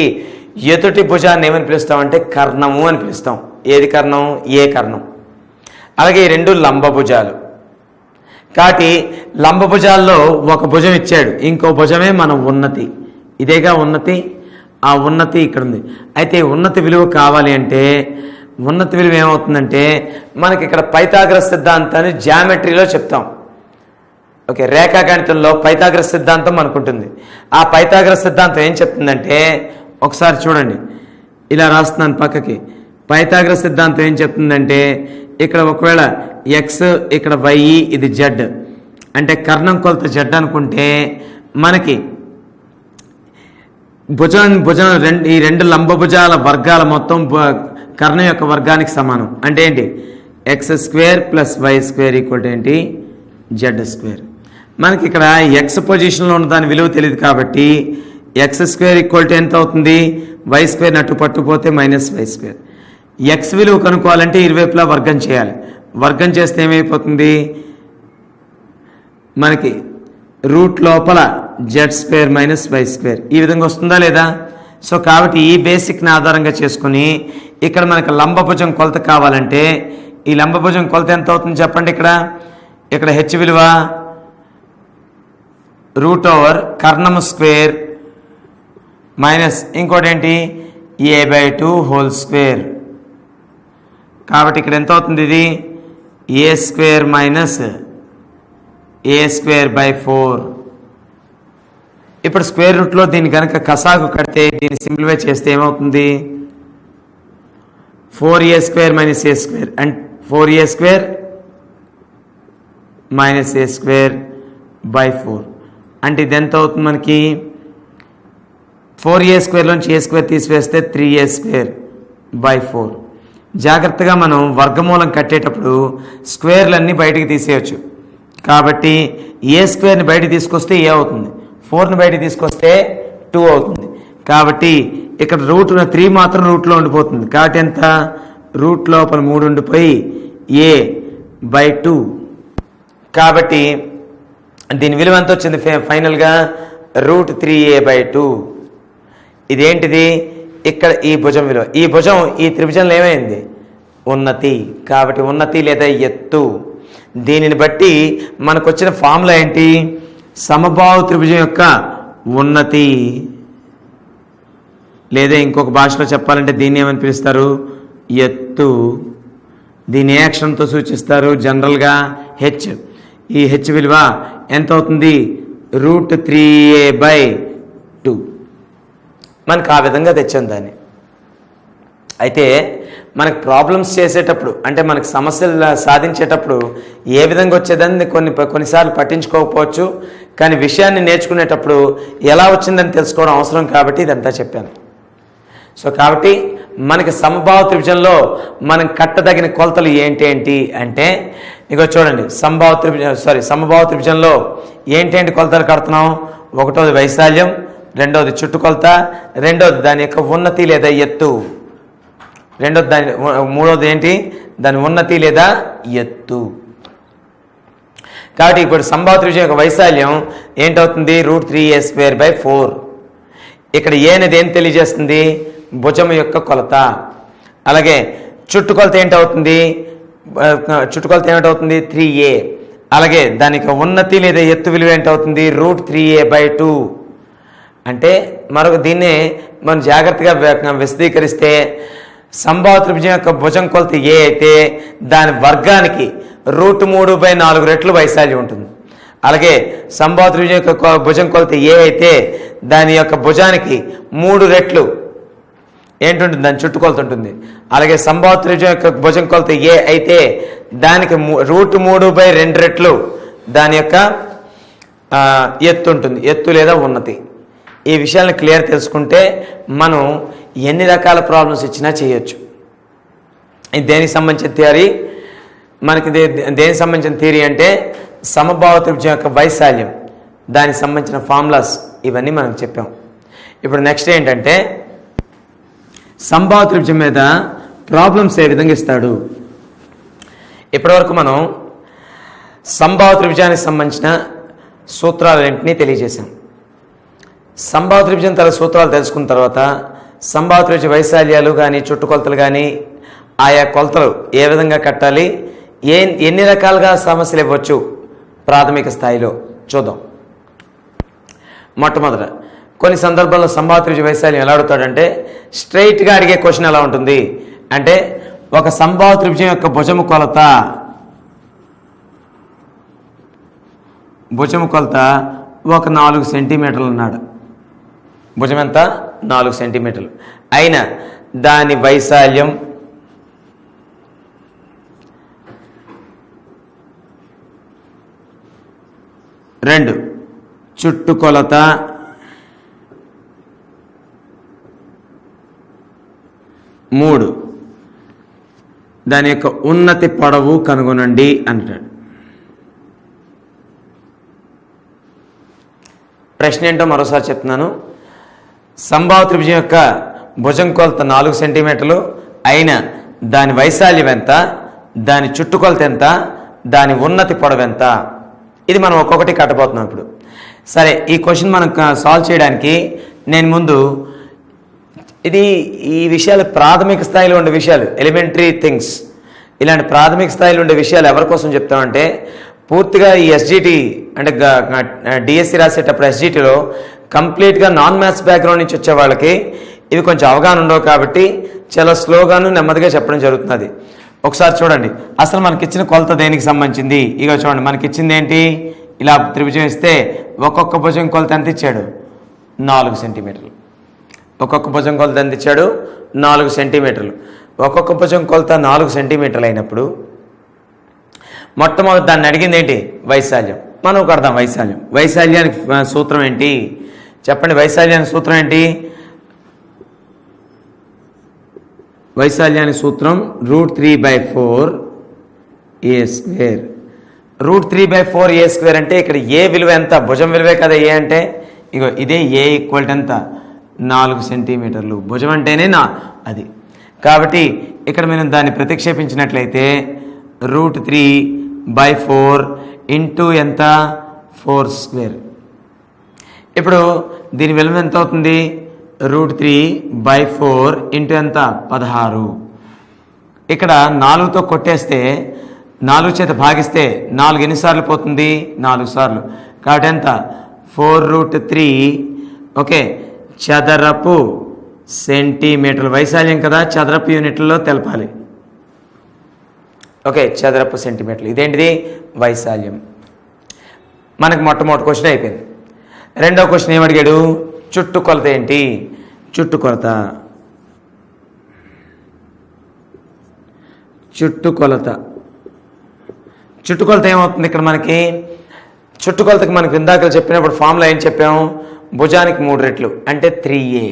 Speaker 1: ఎదుటి భుజాన్ని ఏమని పిలుస్తామంటే కర్ణము అని పిలుస్తాం. ఏది కర్ణం? ఏ కర్ణం. అలాగే ఈ 2 లంబ భుజాలు. కాబట్టి లంబ భుజాల్లో ఒక భుజం ఇచ్చాడు, ఇంకో భుజమే మన ఉన్నతి. ఇదేగా ఉన్నతి. ఆ ఉన్నతి ఇక్కడ ఉంది. అయితే ఉన్నతి విలువ కావాలి అంటే, ఉన్నతి విలువ ఏమవుతుందంటే, మనకి ఇక్కడ పైథాగరస్ సిద్ధాంతాన్ని జామెట్రీలో చెప్తాం. ఓకే, రేఖాగణితంలో పైథాగరస్ సిద్ధాంతం అనుకుంటుంది. ఆ పైథాగరస్ సిద్ధాంతం ఏం చెప్తుందంటే, ఒకసారి చూడండి, ఇలా రాస్తున్నాను పక్కకి. పైథాగరస్ సిద్ధాంతం ఏం చెప్తుందంటే, ఇక్కడ ఒకవేళ x, ఇక్కడ y, ఇది z. అంటే కర్ణం కొలత జెడ్ అనుకుంటే మనకి ఈ రెండు లంబభుజాల వర్గాల మొత్తం కర్ణం యొక్క వర్గానికి సమానం. అంటే ఏంటి? x² + y² ఈక్వల్ టు ఏంటి? z². మనకి ఇక్కడ ఎక్స్ పొజిషన్లో ఉన్న దాని విలువ తెలియదు కాబట్టి x² ఈక్వల్ టు ఎంత అవుతుంది? y² అటు పట్టుపోతే -y². ఎక్స్ విలువ కనుక్కోవాలంటే ఇరువైపులా వర్గం చేయాలి. వర్గం చేస్తే ఏమైపోతుంది? మనకి రూట్ లోపల z² - y². ఈ విధంగా వస్తుందా లేదా? సో కాబట్టి ఈ బేసిక్ని ఆధారంగా చేసుకుని ఇక్కడ మనకు లంబభుజం కొలత కావాలంటే ఈ లంబభుజం కొలత ఎంత అవుతుంది చెప్పండి. ఇక్కడ హెచ్ విలువ √కర్ణము² మైనస్ ఇంకోటి ఏంటి? a/2 కాబట్టి ఇక్కడ ఎంత అవుతుంది? ఇది a² - a²/4. ఇప్పుడు స్క్వేర్ రూట్లో దీన్ని కనుక కసాగు కడితే దీన్ని సింప్లిఫై చేస్తే ఏమవుతుంది? 4a² - a² and 4a² - a²/4 అంటే ఇది ఎంత అవుతుంది మనకి? 4a² a² తీసివేస్తే 3a²/4. జాగ్రత్తగా మనం వర్గమూలం కట్టేటప్పుడు స్క్వేర్లన్నీ బయటికి తీసేయచ్చు. కాబట్టి a²ని బయటికి తీసుకొస్తే a అవుతుంది, 4ని బయటికి తీసుకొస్తే 2 అవుతుంది. కాబట్టి ఇక్కడ రూట్ 3 మాత్రం రూట్లో ఉండిపోతుంది. కాబట్టి ఎంత? రూట్ లోపల 3 ఉండిపోయి a/2. కాబట్టి దీని విలువ ఎంత వచ్చింది ఫైనల్గా? √3a/2. ఇదేంటిది? ఇక్కడ ఈ భుజం విలువ. ఈ భుజం ఈ త్రిభుజంలో ఏమైంది? ఉన్నతి. కాబట్టి ఉన్నతి లేదా ఎత్తు. దీనిని బట్టి మనకు వచ్చిన ఫార్ములా ఏంటి? సమబాహు త్రిభుజం యొక్క ఉన్నతి, లేదా ఇంకొక భాషలో చెప్పాలంటే దీన్ని ఏమని పిలుస్తారు? ఎత్తు. దీన్ని ఏ అక్షరంతో సూచిస్తారు? జనరల్గా హెచ్. ఈ హెచ్ విలువ ఎంత అవుతుంది? √3a/2. మనకు ఆ విధంగా తెచ్చాం దాన్ని. అయితే మనకు ప్రాబ్లమ్స్ చేసేటప్పుడు అంటే మనకు సమస్యలు సాధించేటప్పుడు ఏ విధంగా వచ్చేదని కొన్నిసార్లు పట్టించుకోకపోవచ్చు. కానీ విషయాన్ని నేర్చుకునేటప్పుడు ఎలా వచ్చిందని తెలుసుకోవడం అవసరం కాబట్టి ఇదంతా చెప్పాను. సో కాబట్టి మనకి సమబాహు త్రిభుజంలో మనం కట్టదగిన కొలతలు ఏంటి అంటే ఇగో చూడండి. సమబాహు త్రిభుజంలో ఏంటి కొలతలు కడుతున్నాం? ఒకటోది వైశాల్యం, రెండోది చుట్టుకొలత, రెండోది దాని యొక్క ఉన్నతి లేదా ఎత్తు, మూడోది ఏంటి? దాని ఉన్నతి లేదా ఎత్తు. కాబట్టి ఇప్పుడు సమబాహు త్రిభుజం యొక్క వైశాల్యం ఏంటవుతుంది? √3a²/4. ఇక్కడ ఏ అనేది ఏం తెలియజేస్తుంది? భుజం యొక్క కొలత. అలాగే చుట్టుకొలత ఏంటవుతుంది? చుట్టుకొలత ఏమిటవుతుంది? 3a. అలాగే దానికి ఉన్నతి లేదా ఎత్తు విలువ ఏంటవుతుంది? √3a/2. అంటే మరొక దీన్నే మనం జాగ్రత్తగా విశదీకరిస్తే సమబాహు త్రిభుజం యొక్క భుజం కొలత ఏ అయితే దాని వర్గానికి √3/4 రెట్లు వైశాల్యం ఉంటుంది. అలాగే సమబాహు త్రిభుజం యొక్క భుజం కొలత ఏ అయితే దాని యొక్క భుజానికి 3 రెట్లు ఏంటుంటుంది? దాని చుట్టుకొలత ఉంటుంది. అలాగే సమబాహు త్రిభుజం యొక్క భుజం కొలత ఏ అయితే దానికి √3/2 రెట్లు దాని యొక్క ఎత్తు ఉంటుంది, ఎత్తు లేదా ఉన్నతి. ఈ విషయాలను క్లియర్ తెలుసుకుంటే మనం ఎన్ని రకాల ప్రాబ్లమ్స్ ఇచ్చినా చేయొచ్చు. ఇది దేనికి సంబంధించిన థియరీ? మనకి దేనికి సంబంధించిన థియరీ అంటే సమబాహు త్రిభుజం యొక్క వైశాల్యం, దానికి సంబంధించిన ఫార్ములాస్ ఇవన్నీ మనం చెప్పాం. ఇప్పుడు నెక్స్ట్ ఏంటంటే సమబాహు త్రిభుజం మీద ప్రాబ్లమ్స్ ఏ విధంగా ఇస్తాడు. ఇప్పటివరకు మనం సమబాహు త్రిభుజానికి సంబంధించిన సూత్రాలన్నింటినీ తెలియజేశాం. సమబాహు త్రిభుజం తల సూత్రాలు తెలుసుకున్న తర్వాత సమబాహు త్రిభుజ వైశాల్యాలు కానీ చుట్టుకొలతలు కానీ ఆయా కొలతలు ఏ విధంగా కట్టాలి, ఎన్ని రకాలుగా సమస్యలు ఇవ్వచ్చు ప్రాథమిక స్థాయిలో చూద్దాం. మొట్టమొదట కొన్ని సందర్భాల్లో సమబాహు త్రిభుజ వైశాల్యం ఎలా అడుగుతాడంటే స్ట్రైట్గా అడిగే క్వశ్చన్ ఎలా ఉంటుంది అంటే ఒక సమబాహు త్రిభుజం యొక్క భుజము కొలత ఒక 4 సెంటీమీటర్లు అన్నాడు. భుజం ఎంత? 4 సెంటీమీటర్లు. అయినా దాని వైశాల్యం 2 చుట్టుకొలత 3 దాని యొక్క ఉన్నతి పొడవు కనుగొనండి అంటాడు. ప్రశ్న ఏంటో మరోసారి చెప్తున్నాను. సంభావ్య త్రిభుజం యొక్క భుజం కొలత 4 సెంటీమీటర్లు అయిన దాని వైశాల్యం ఎంత, దాని చుట్టుకొలత ఎంత, దాని ఉన్నతి పొడవు ఎంత, ఇది మనం ఒక్కొక్కటి కట్టబోతున్నాం ఇప్పుడు. సరే, ఈ క్వశ్చన్ మనం సాల్వ్ చేయడానికి నేను ముందు ఈ విషయాలు ప్రాథమిక స్థాయిలో ఉండే విషయాలు, ఎలిమెంటరీ థింగ్స్, ఇలాంటి ప్రాథమిక స్థాయిలో ఉండే విషయాలు ఎవరి కోసం చెప్తామంటే, పూర్తిగా ఈ ఎస్జిటి అంటే డిఎస్సి రాసేటప్పుడు ఎస్జిటిలో కంప్లీట్గా నాన్ మ్యాథ్స్ బ్యాక్గ్రౌండ్ నుంచి వచ్చే వాళ్ళకి ఇవి కొంచెం అవగాహన ఉండవు కాబట్టి చాలా స్లోగాను నెమ్మదిగా చెప్పడం జరుగుతున్నది. ఒకసారి చూడండి, అసలు మనకిచ్చిన కొలత దేనికి సంబంధించింది. ఇక చూడండి, మనకిచ్చింది ఏంటి, ఇలా త్రిభుజం ఇస్తే ఒక్కొక్క భుజం కొలత ఎంత ఇచ్చాడు, 4 సెంటీమీటర్లు. ఒక్కొక్క భుజం కొలత ఎంత ఇచ్చాడు, 4 సెంటీమీటర్లు. ఒక్కొక్క భుజం కొలత 4 సెంటీమీటర్లు అయినప్పుడు మొట్టమొదటి దాన్ని అడిగింది ఏంటి, వైశాల్యం. మనం కడదాం వైశాల్యం. వైశాల్యానికి సూత్రం ఏంటి చెప్పండి, వైశాల్యానికి సూత్రం ఏంటి? వైశాల్యానికి సూత్రం √3/4 a². √3/4 a² అంటే ఇక్కడ ఏ విలువ ఎంత, భుజం విలువే కదా ఏ అంటే. ఇగో ఇదే ఏ ఈక్వల్ ఎంత, 4 సెంటీమీటర్లు. భుజం అంటేనే అది. కాబట్టి ఇక్కడ మనం దాన్ని ప్రతిక్షేపించినట్లయితే √3/4 ఇంటూ ఎంత, 4². ఇప్పుడు దీని విలువ ఎంత అవుతుంది, √3/4 ఇంటూ ఎంత, 16. ఇక్కడ 4తో కొట్టేస్తే 4 చేత భాగిస్తే 4 ఎన్నిసార్లు పోతుంది, 4 సార్లు. కాబట్టి ఎంత, 4√3 ఓకే చదరపు సెంటీమీటర్లు. వైశాల్యం కదా, చదరపు యూనిట్లలో తెలపాలి. ఓకే, చదరపు సెంటీమీటర్లు. ఇదేంటిది, వైశాల్యం. మనకు మొట్టమొదటి క్వశ్చన్ అయిపోయింది. రెండవ క్వశ్చన్ ఏమడిగాడు, చుట్టుకొలత ఏంటి. చుట్టుకొలత ఏమవుతుంది ఇక్కడ మనకి, చుట్టుకొలతకి మనకి ఇందాక చెప్పినప్పుడు ఫార్ములా ఏం చెప్పాము, భుజానికి 3 రెట్లు అంటే 3a.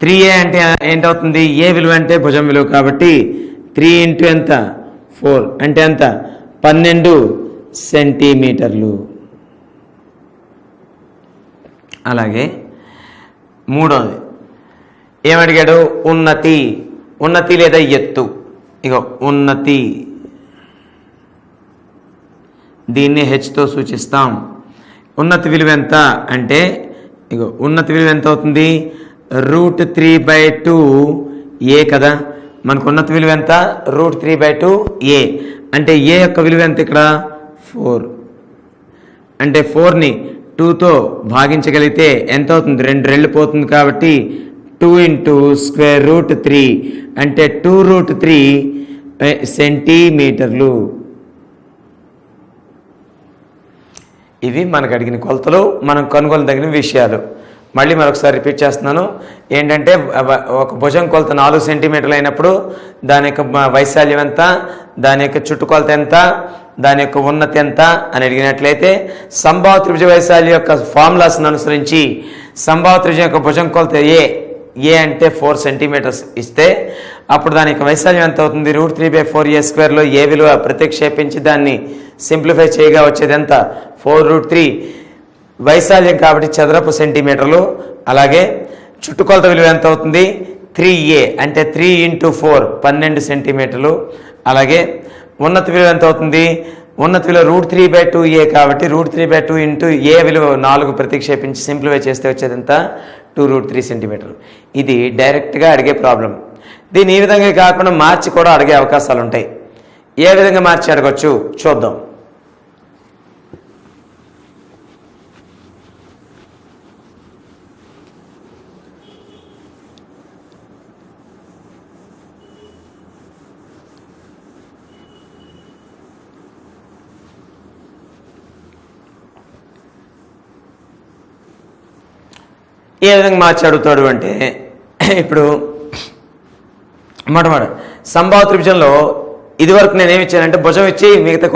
Speaker 1: 3a అంటే ఏంటవుతుంది, ఏ విలువ అంటే భుజం విలువ కాబట్టి 3 ఇంటూ ఎంత, 4 అంటే ఎంత, 12 సెంటీమీటర్లు. అలాగే మూడోది ఏమడిగాడు, ఉన్నతి లేదా ఎత్తు. ఇగో ఉన్నతి, దీన్ని హెచ్తో సూచిస్తాం. ఉన్నతి విలువ ఎంత అంటే, ఇగో ఉన్నతి విలువ ఎంత అవుతుంది, √3/2 a కదా. మనకు ఉన్నతి విలువ ఎంత, √3/2 a అంటే ఏ యొక్క విలువ ఎంత ఇక్కడ, 4. అంటే 4ని 2తో భాగించగలిగితే ఎంత అవుతుంది, 2 రెళ్ళు పోతుంది కాబట్టి 2 ఇంటూ √3 అంటే 2√3 సెంటీమీటర్లు. ఇవి మనకు అడిగిన కొలతలు, మనం కొనుగోలు తగిన విషయాలు. మళ్ళీ మరొకసారి రిపీట్ చేస్తున్నాను. ఏంటంటే ఒక భుజం కొలత 4 సెంటీమీటర్లు అయినప్పుడు దాని యొక్క వైశాల్యం ఎంత, దాని యొక్క చుట్టుకొలత ఎంత, దాని యొక్క ఉన్నతి ఎంత అని అడిగినట్లయితే సంభావ్య త్రిభుజ వైశాల్యం యొక్క ఫార్ములాస్ను అనుసరించి సంభావ్య త్రిభుజం యొక్క భుజం కొలత ఏ అంటే 4 సెంటీమీటర్స్ ఇస్తే అప్పుడు దాని యొక్క వైశాల్యం ఎంత అవుతుంది, √3/4 a²లో ఏ విలువ ప్రతిక్షేపించి దాన్ని సింప్లిఫై చేయగా వచ్చేది ఎంత, 4√3 వైశాల్యం కాబట్టి చదరపు సెంటీమీటర్లు. అలాగే చుట్టుకొలత విలువ ఎంత అవుతుంది, 3a అంటే 3 ఇంటూ 4 12 సెంటీమీటర్లు. అలాగే ఉన్నతి విలువ ఎంత అవుతుంది, ఉన్నతి విలువ √3/2a కాబట్టి √3/2 ఇంటూ ఏ విలువ 4 ప్రతిక్షేపించి సింప్లిఫై చేస్తే వచ్చేది ఎంత, 2√3 సెంటీమీటర్లు. ఇది డైరెక్ట్గా అడిగే ప్రాబ్లం. దీన్ని ఈ విధంగా కాకుండా మార్చి కూడా అడిగే అవకాశాలు ఉంటాయి. ఏ విధంగా మార్చి అడగచ్చు చూద్దాం. ఏ విధంగా మార్చి అడుగుతాడు అంటే, ఇప్పుడు మొట్టమొదటి సంభావ్య త్రిభుజంలో ఇదివరకు నేనేమి ఇచ్చానంటే భుజం ఇచ్చి మిగతా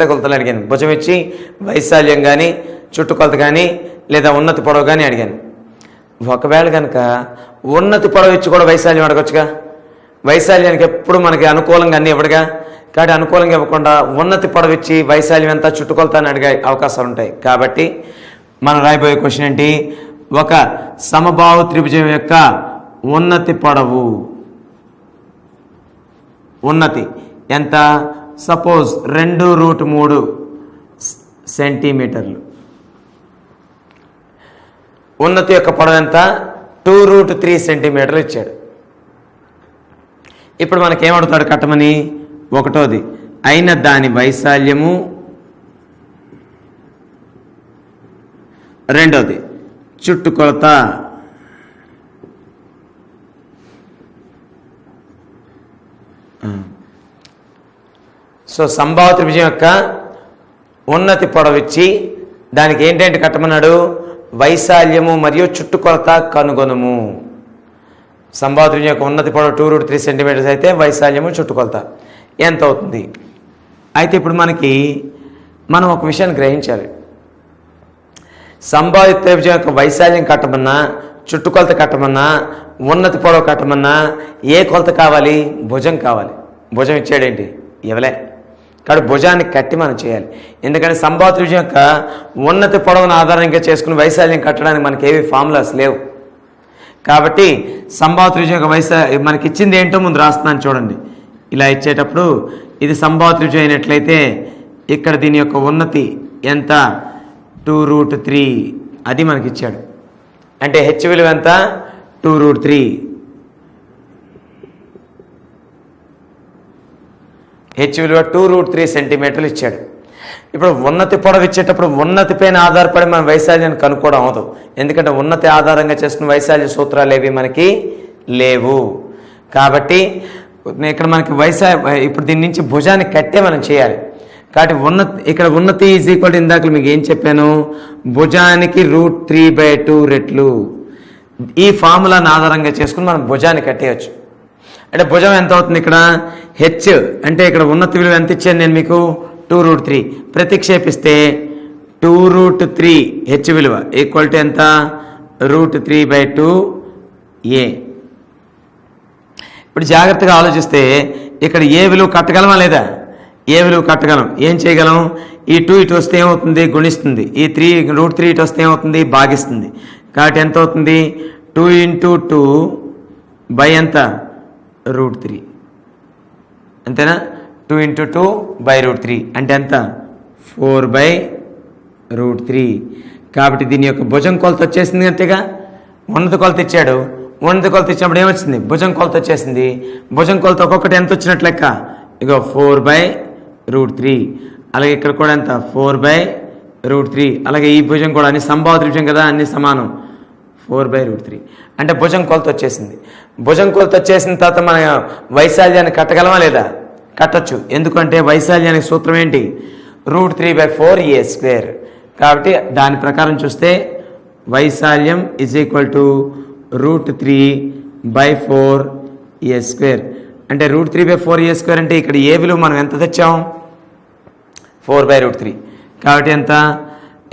Speaker 1: కొలతలు అడిగాను. భుజం ఇచ్చి వైశాల్యం కానీ చుట్టుకొలత కానీ లేదా ఉన్నతి పొడవు కానీ అడిగాను. ఒకవేళ కనుక ఉన్నతి పొడవు ఇచ్చి కూడా వైశాల్యం అడగొచ్చుగా. వైశాల్యానికి ఎప్పుడు మనకి అనుకూలంగా అన్నీ ఇవ్వడుగా. కాబట్టి అనుకూలంగా ఇవ్వకుండా ఉన్నతి పొడవు ఇచ్చి వైశాల్యం ఎంత చుట్టుకొలత అని అడిగే అవకాశాలు ఉంటాయి. కాబట్టి మనం రాయబోయే క్వశ్చన్ ఏంటి, ఒక సమబాహు త్రిభుజం యొక్క ఉన్నతి పొడవు ఉన్నతి ఎంత, సపోజ్ 2√3 సెంటీమీటర్లు. ఉన్నతి యొక్క పొడవు ఎంత, 2√3 సెంటీమీటర్లు ఇచ్చాడు. ఇప్పుడు మనకేమడుతాడు కట్టమని, ఒకటోది అయిన దాని వైశాల్యము, రెండోది చుట్టుకొలత, సో సంభావ్య త్రిభుజం యొక్క ఉన్నతి పొడవిచ్చి దానికి ఏంటంటే కట్టమన్నాడు, వైశాల్యము మరియు చుట్టుకొలత కనుగొనము. సంభావ్య త్రిభుజం యొక్క ఉన్నతి పొడవు 2√3 సెంటీమీటర్స్ అయితే వైశాల్యము చుట్టుకొలత ఎంత అవుతుంది. అయితే ఇప్పుడు మనం ఒక విషయాన్ని గ్రహించాలి. సంభావ్య త్రిభుజం యొక్క వైశాల్యం కట్టమన్నా, చుట్టుకొలత కట్టమన్నా, ఉన్నతి పొడవు కట్టమన్నా ఏ కొలత కావాలి, భుజం కావాలి. భుజం ఇచ్చాడేంటి, ఇవ్వలే. కాబట్టి భుజాన్ని కట్టి మనం చేయాలి. ఎందుకంటే సంభావ్య త్రిభుజం యొక్క ఉన్నతి పొడవును ఆధారంగా చేసుకుని వైశాల్యం కట్టడానికి మనకి ఏవి ఫార్ములాస్ లేవు. కాబట్టి సంభావ్య త్రిభుజం యొక్క మనకి ఇచ్చింది ఏంటో ముందు రాస్తున్నాను చూడండి. ఇలా ఇచ్చేటప్పుడు ఇది సంభావ్య త్రిభుజం అయినట్లయితే ఇక్కడ దీని యొక్క ఉన్నతి ఎంత, 2√3 అది మనకి ఇచ్చాడు. అంటే హెచ్ విలువ ఎంత, 2√3. హెచ్ విలువ 2√3 సెంటీమీటర్లు ఇచ్చాడు. ఇప్పుడు ఉన్నతి పొడవు ఇచ్చేటప్పుడు ఉన్నతి పైన ఆధారపడి మనం వైశాల్యాన్ని కనుక్కోవడం అవదు. ఎందుకంటే ఉన్నతి ఆధారంగా చేసుకున్న వైశాల్య సూత్రాలు ఏవి మనకి లేవు. కాబట్టి ఇక్కడ మనకి ఇప్పుడు దీని నుంచి భుజాన్ని కట్టే మనం చేయాలి. కాబట్టి ఇక్కడ ఉన్నతి ఈజ్ ఈక్వల్ ఇందాక మీకు ఏం చెప్పాను, భుజానికి √3/2 రెట్లు. ఈ ఫార్ములాను ఆధారంగా చేసుకుని మనం భుజాన్ని కట్టేయచ్చు. అంటే భుజం ఎంత అవుతుంది, ఇక్కడ హెచ్ అంటే ఇక్కడ ఉన్నతి విలువ ఎంత ఇచ్చాను నేను మీకు, 2√3. ప్రతిక్షేపిస్తే 2√3 హెచ్ విలువ ఈక్వల్ టు ఎంత, √3/2a. ఇప్పుడు జాగ్రత్తగా ఆలోచిస్తే ఇక్కడ ఏ విలువ కట్టగలమా లేదా, ఏ విలువ కట్టగలం. ఏం చేయగలం, ఈ 2 ఇటు వస్తే ఏమవుతుంది, గుణిస్తుంది. ఈ √3 ఇటు వస్తే ఏమవుతుంది, భాగిస్తుంది. కాబట్టి ఎంత అవుతుంది, 2 × 2 బై ఎంత, √3. అంతేనా, 2 × 2 బై √3 అంటే ఎంత, 4/√3. కాబట్టి దీని యొక్క భుజం కొలత వచ్చేసింది. అంతేగా, ఉన్నత కొలత ఇచ్చాడు. ఉన్నత కొలత ఇచ్చినప్పుడు ఏమొచ్చింది, భుజం కొలత వచ్చేసింది. భుజం కొలత ఒక్కొక్కటి ఎంత వచ్చినట్లు లెక్క, ఇగో 4/√3. అలాగే ఇక్కడ కూడా ఎంత, 4/√3. అలాగే ఈ భుజం కూడా అన్ని సంభావ్య త్రిభుజం కదా, అన్ని సమానం, 4/√3. అంటే భుజం కొలత వచ్చేసింది. భుజం కొలత వచ్చేసిన తర్వాత మన వైశాల్యాన్ని కట్టగలమా లేదా, కట్టచ్చు. ఎందుకంటే వైశాల్యానికి సూత్రం ఏంటి, √3/4a². కాబట్టి దాని ప్రకారం చూస్తే వైశాల్యం ఈజ్ ఈక్వల్ టు √3/4a². అంటే √3/4a² అంటే ఇక్కడ ఏ విలువ మనం ఎంత తెచ్చాం, 4/√3. కాబట్టి ఎంత,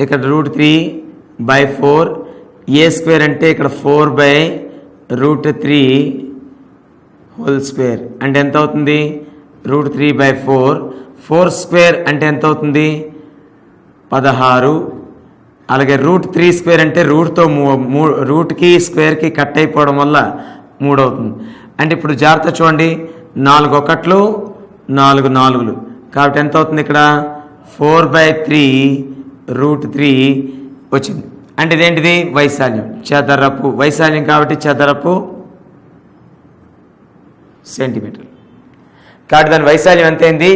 Speaker 1: ఇక్కడ √3/4a² అంటే ఇక్కడ 4/√3² అంటే ఎంత అవుతుంది, √3/4. 4² అంటే ఎంత అవుతుంది, 16. అలాగే √3² అంటే రూట్కి స్క్వేర్కి కట్ అయిపోవడం వల్ల 3 అవుతుంది. అంటే ఇప్పుడు జాగ్రత్త చూడండి, 4 1లు 4 4లు. కాబట్టి ఎంత అవుతుంది, ఇక్కడ 4/3√3 వచ్చింది. అంటే ఇదేంటిది, వైశాల్యం, చదరపు వైశాల్యం. కాబట్టి చదరపు సెంటీమీటర్. కాబట్టి దాని వైశాల్యం ఎంత అయింది,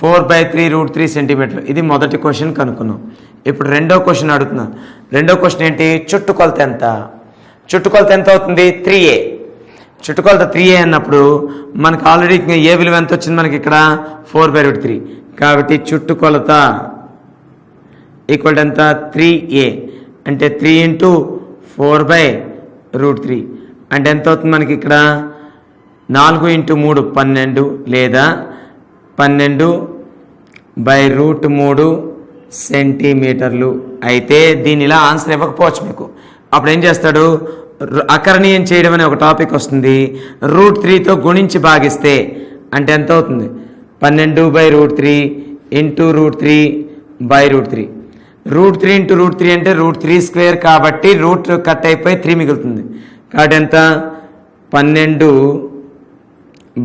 Speaker 1: 4/3√3 సెంటీమీటర్లు. ఇది మొదటి క్వశ్చన్ కనుక్కున్నాం. ఇప్పుడు రెండో క్వశ్చన్ అడుగుతున్నాం. రెండో క్వశ్చన్ ఏంటి, చుట్టుకొలత ఎంత. చుట్టుకొలత ఎంత అవుతుంది, 3a. చుట్టుకొలత 3a అన్నప్పుడు మనకు ఆల్రెడీ ఏ విలువ ఎంత వచ్చింది మనకి ఇక్కడ, 4/√3. కాబట్టి చుట్టుకొలత ఈక్వల్ ఎంత, 3a. అంటే 3 × 4/√3 అంటే ఎంత అవుతుంది మనకి ఇక్కడ, 4 × 3 12 లేదా 12/√3 సెంటీమీటర్లు అయితే దీని ఇలా ఆన్సర్ ఇవ్వకపోవచ్చు మీకు. అప్పుడు ఏం చేస్తాడు, అకరణీయం చేయడం అనే ఒక టాపిక్ వస్తుంది. √3తో గుణించి భాగిస్తే అంటే ఎంత అవుతుంది, 12/√3 × √3/√3. √3 × √3 అంటే √3² కాబట్టి రూట్ కట్ అయిపోయి 3 మిగులుతుంది. కాబట్టి ఎంత, 12/3 ×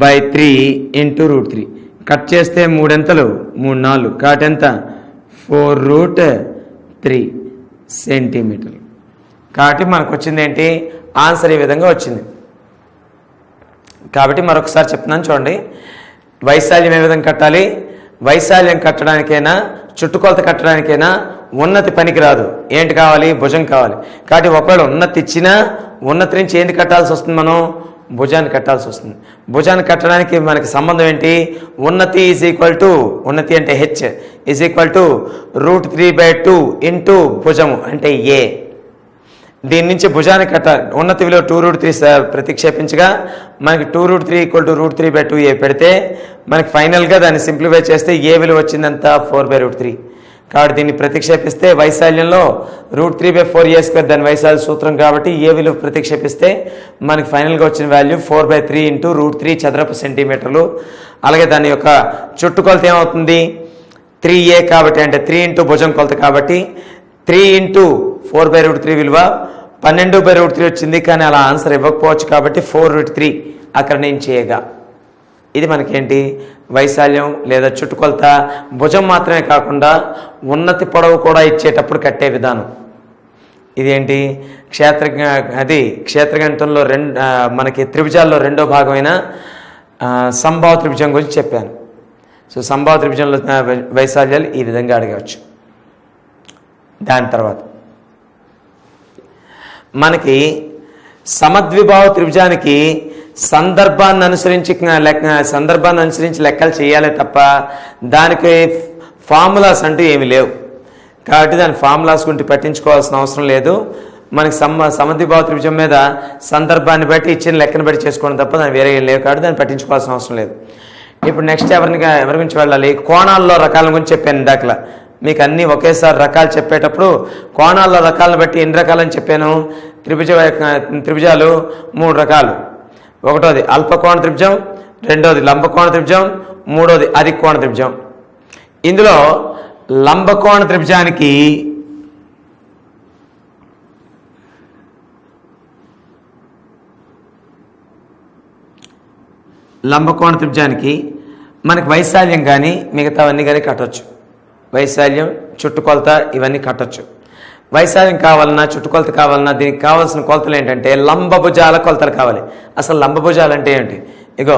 Speaker 1: √3. కట్ చేస్తే 3 ఎంతలు, 3 4 కాబట్టి ఎంత, 4√3 సెంటీమీటర్లు. కాబట్టి మనకు వచ్చింది ఏంటి, ఆన్సర్ ఈ విధంగా వచ్చింది. కాబట్టి మరొకసారి చెప్తున్నాను చూడండి. వైశాల్యం ఏ విధంగా కట్టాలి, వైశాల్యం కట్టడానికైనా చుట్టుకొలత కట్టడానికైనా ఉన్నతి పనికిరాదు. ఏంటి కావాలి, భుజం కావాలి. కాబట్టి ఒకవేళ ఉన్నతి ఇచ్చినా ఉన్నతి నుంచి ఏంటి కట్టాల్సి వస్తుంది, మనం భుజాన్ని కట్టాల్సి వస్తుంది. భుజాన్ని కట్టడానికి మనకి సంబంధం ఏంటి, ఉన్నతి ఈజ్ ఈక్వల్ టు, ఉన్నతి అంటే H is equal to √3/2 into భుజము అంటే ఏ. దీని నుంచి భుజాన్ని కట్టాలి. ఉన్నతి విలువ 2√3 ప్రతిక్షేపించగా మనకి 2√3 = √3/2a పెడితే మనకి ఫైనల్గా దాన్ని సింప్లిఫై చేస్తే ఏ విలువ వచ్చిందంత 4/√3. కాబట్టి దీన్ని ప్రతిక్షేపిస్తే వైశాల్యంలో √3/4a² దాని వైశాల్య సూత్రం కాబట్టి ఏ విలువ ప్రతిక్షేపిస్తే మనకి ఫైనల్గా వచ్చిన వాల్యూ 4/3 × √3 చదరపు సెంటీమీటర్లు. అలాగే దాని యొక్క చుట్టుకొలత ఏమవుతుంది, 3a కాబట్టి అంటే 3 × భుజం కొలత కాబట్టి 3 × 4/√3 విలువ 12/√3 వచ్చింది. కానీ అలా ఆన్సర్ ఇవ్వకపోవచ్చు కాబట్టి 4√3 అక్కడ నేను చేయగా. ఇది మనకేంటి, వైశాల్యం లేదా చుట్టుకొలత భుజం మాత్రమే కాకుండా ఉన్నతి పొడవు కూడా ఇచ్చేటప్పుడు కట్టే విధానం. ఇదేంటి, క్షేత్రగణితంలో మనకి త్రిభుజాల్లో రెండో భాగమైన సంభావ త్రిభుజం గురించి చెప్పాను. సో సంభావ త్రిభుజంలో వైశాల్యాలు ఈ విధంగా అడగవచ్చు. దాని తర్వాత మనకి సమద్విభావ త్రిభుజానికి సందర్భాన్ని అనుసరించి లెక్కలు చేయాలి తప్ప దానికి ఫార్ములాస్ అంటూ ఏమి లేవు. కాబట్టి దాని ఫార్ములాస్ గురించి పట్టించుకోవాల్సిన అవసరం లేదు. మనకి సమద్విభావ త్రిభుజం మీద సందర్భాన్ని బట్టి ఇచ్చిన లెక్కను బట్టి చేసుకోవడం తప్ప దాని వేరే ఏం లేవు. కాబట్టి దాన్ని పట్టించుకోవాల్సిన అవసరం లేదు. ఇప్పుడు నెక్స్ట్ ఎవరి గురించి వెళ్ళాలి, కోణాల్లో రకాల గురించి చెప్పాను ఇందాకలా. మీకు అన్నీ ఒకేసారి రకాలు చెప్పేటప్పుడు కోణాల్లో రకాలను బట్టి ఎన్ని రకాలని చెప్పాను, త్రిభుజాలు 3 రకాలు. ఒకటోది అల్పకోణ త్రిభుజం, రెండోది లంబకోణ త్రిభుజం, మూడోది అధిక కోణ త్రిభుజం. ఇందులో లంబకోణ త్రిభుజానికి మనకి వైశాల్యం కానీ మిగతావన్నీ కానీ కట్టవచ్చు. వైశాల్యం, చుట్టుకొలత ఇవన్నీ కట్టచ్చు. వైశాల్యం కావాలన్నా చుట్టుకొలత కావాలన్నా దీనికి కావాల్సిన కొలతలు ఏంటంటే లంబభుజాల కొలతలు కావాలి. అసలు లంబభుజాలు అంటే ఏంటి, ఇగో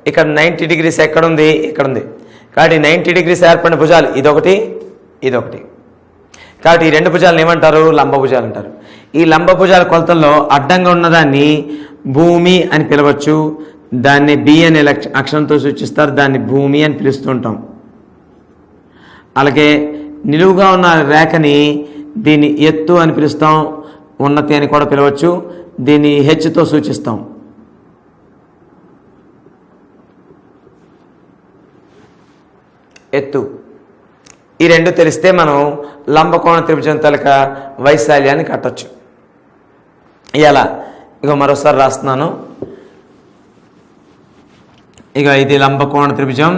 Speaker 1: ఇక్కడ 90 degrees ఎక్కడుంది, ఇక్కడ ఉంది. కాబట్టి 90 degrees ఏర్పడిన భుజాలు ఇదొకటి ఇదొకటి. కాబట్టి ఈ 2 భుజాలను ఏమంటారు, లంబభుజాలు అంటారు. ఈ లంబభుజాల కొలతల్లో అడ్డంగా ఉన్నదాన్ని భూమి అని పిలవచ్చు. దాన్ని బి అనే అక్షరంతో సూచిస్తారు, దాన్ని భూమి అని పిలుస్తుంటాం. అలాగే నిలువుగా ఉన్న రేఖని దీన్ని ఎత్తు అని పిలుస్తాం, ఉన్నతి అని కూడా పిలవచ్చు. దీన్ని హెచ్తో సూచిస్తాం. ఎత్తు. ఈ 2 తెలిస్తే మనం లంబకోణ త్రిభుజం తలక వైశాల్యాన్ని కట్టచ్చు. ఎలా, ఇక మరోసారి రాస్తున్నాను. ఇక ఇది లంబకోణ త్రిభుజం.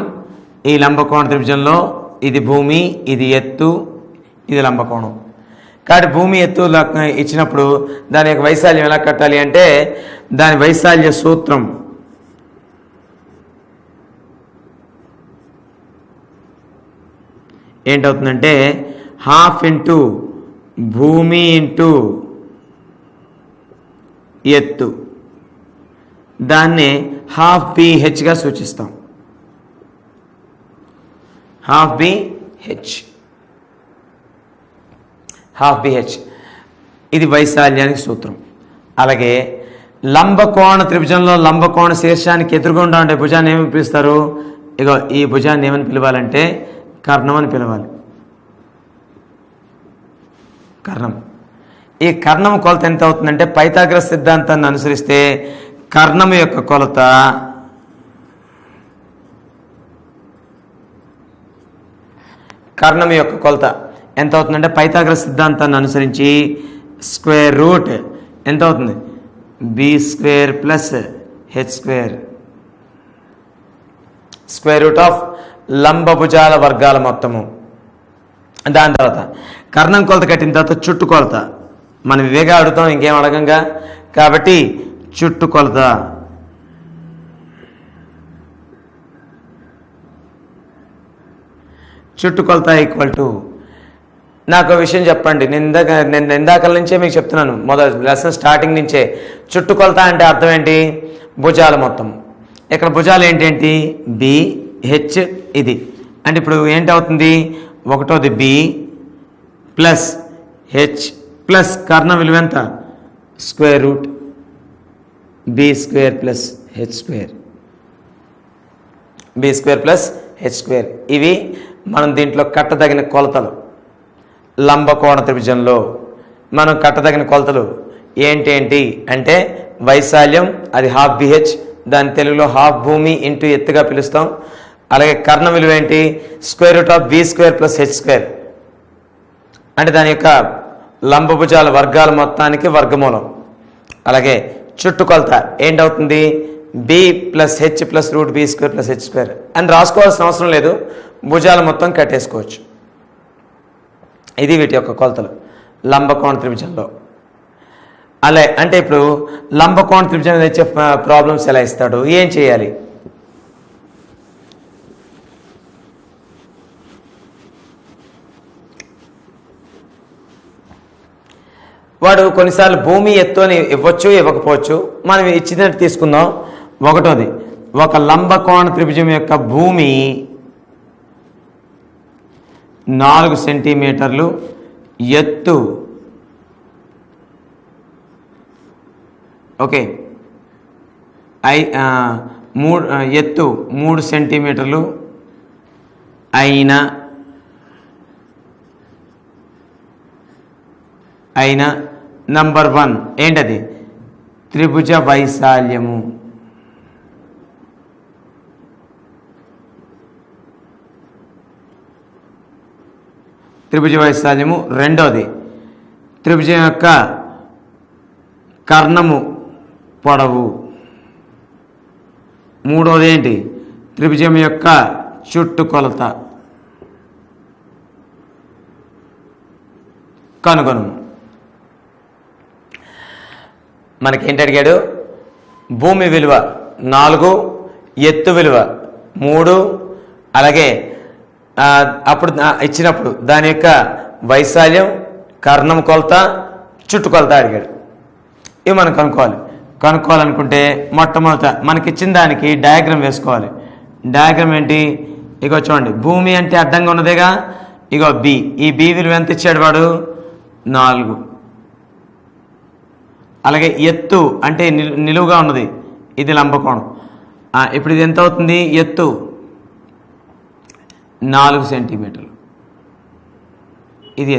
Speaker 1: ఈ లంబకోణ త్రిభుజంలో ఇది భూమి, ఇది ఎత్తు, ఇది లంబకోణం. కాబట్టి భూమి ఎత్తు ఇచ్చినప్పుడు దాని యొక్క వైశాల్యం ఎలా కట్టాలి అంటే దాని వైశాల్య సూత్రం ఏంటవుతుందంటే 1/2 భూమి ఎత్తు. దాన్ని 1/2BHగా సూచిస్తాం. 1/2BH ఇది వైశాల్యానికి సూత్రం. అలాగే లంబకోణ త్రిభుజంలో లంబకోణ శీర్షానికి ఎదురుగుండా ఉండే భుజాన్ని ఏమని పిలుస్తారు, ఇగో ఈ భుజాన్ని ఏమని పిలవాలంటే కర్ణం అని పిలవాలి. కర్ణం. ఈ కర్ణం కొలత ఎంత అవుతుందంటే పైథాగరస్ సిద్ధాంతాన్ని అనుసరిస్తే కర్ణం యొక్క కొలత కర్ణం యొక్క కొలత ఎంత అవుతుందంటే పైథాగరస్ సిద్ధాంతాన్ని అనుసరించి స్క్వేర్ రూట్ ఎంత అవుతుంది b² plus h², square root of లంబభుజాల వర్గాల మొత్తము. దాని తర్వాత కర్ణం కొలత కట్టిన తర్వాత చుట్టు కొలత మనం ఇవేగా అడుగుతాం, ఇంకేం అడగంగా, కాబట్టి చుట్టు కొలత ఈక్వల్ టు, నాకు విషయం చెప్పండి, నేను ఇందాకల నుంచే మీకు చెప్తున్నాను, మొదటి లెసన్ స్టార్టింగ్ నుంచే చుట్టు కొలత అంటే అర్థం ఏంటి, భుజాల మొత్తం. ఇక్కడ భుజాలు ఏంటేంటి BH, ఇది అంటే ఇప్పుడు ఏంటి అవుతుంది, ఒకటోది B ప్లస్ H ప్లస్ కర్ణ విలువ ఎంత square root b² plus h², b² plus h². ఇవి మనం దీంట్లో కట్టదగిన కొలతలు. లంబకోణ త్రిభుజంలో మనం కట్టదగిన కొలతలు ఏంటి అంటే వైశాల్యం అది ½ BH, దాని తెలుగులో హాఫ్ భూమి ఇంటూ ఎత్తుగా పిలుస్తాం. అలాగే కర్ణ విలువ ఏంటి square root of b² plus h², అంటే దాని యొక్క లంబభుజాల వర్గాల మొత్తానికి వర్గమూలం. అలాగే చుట్టు కొలత ఏంటవుతుంది b plus h plus root b² plus h² అని రాసుకోవాల్సిన అవసరం లేదు, భుజాల మొత్తం కట్టేసుకోవచ్చు. ఇది వీటి యొక్క కొలతలు లంబకోణ త్రిభుజంలో. అలా అంటే ఇప్పుడు లంబకోణ త్రిభుజం వచ్చే ప్రాబ్లమ్స్ ఎలా ఇస్తాడు, ఏం చేయాలి, వాడు కొన్నిసార్లు భూమి ఎత్తు అని ఇవ్వచ్చు ఇవ్వకపోవచ్చు, మనం ఇచ్చినట్టు తీసుకుందాం. ఒకటోది ఒక లంబకోణ త్రిభుజం యొక్క భూమి 4 సెంటీమీటర్లు, ఎత్తు ఓకే ఎత్తు 3 సెంటీమీటర్లు అయినా నంబర్ 1 ఏంటది త్రిభుజ వైశాల్యము. త్రిభుజ వైశాల్యము. రెండోది త్రిభుజం యొక్క కర్ణము పొడవు. మూడోది ఏంటి త్రిభుజం యొక్క చుట్టుకొలత కనుగొను. మనకేంటి అడిగాడు, భూమి విలువ 4, ఎత్తు విలువ 3, అలాగే అప్పుడు ఇచ్చినప్పుడు దాని యొక్క వైశాల్యం, కర్ణం కొలత, చుట్టుకొలత అడిగాడు. ఇవి మనం కనుక్కోవాలనుకుంటే మొట్టమొదట మనకిచ్చిన దానికి డయాగ్రామ్ వేసుకోవాలి. డయాగ్రామ్ ఏంటి, ఇగో చూడండి, భూమి అంటే అడ్డంగా ఉన్నదేగా, ఇగో B, ఈ B విలువ ఎంత ఇచ్చాడు వాడు 4. అలాగే ఎత్తు అంటే నిలువుగా ఉన్నది, ఇది లంబకోణం. ఇప్పుడు ఇది ఎంత అవుతుంది, ఎత్తు 4 సెంటీమీటర్లు, ఇది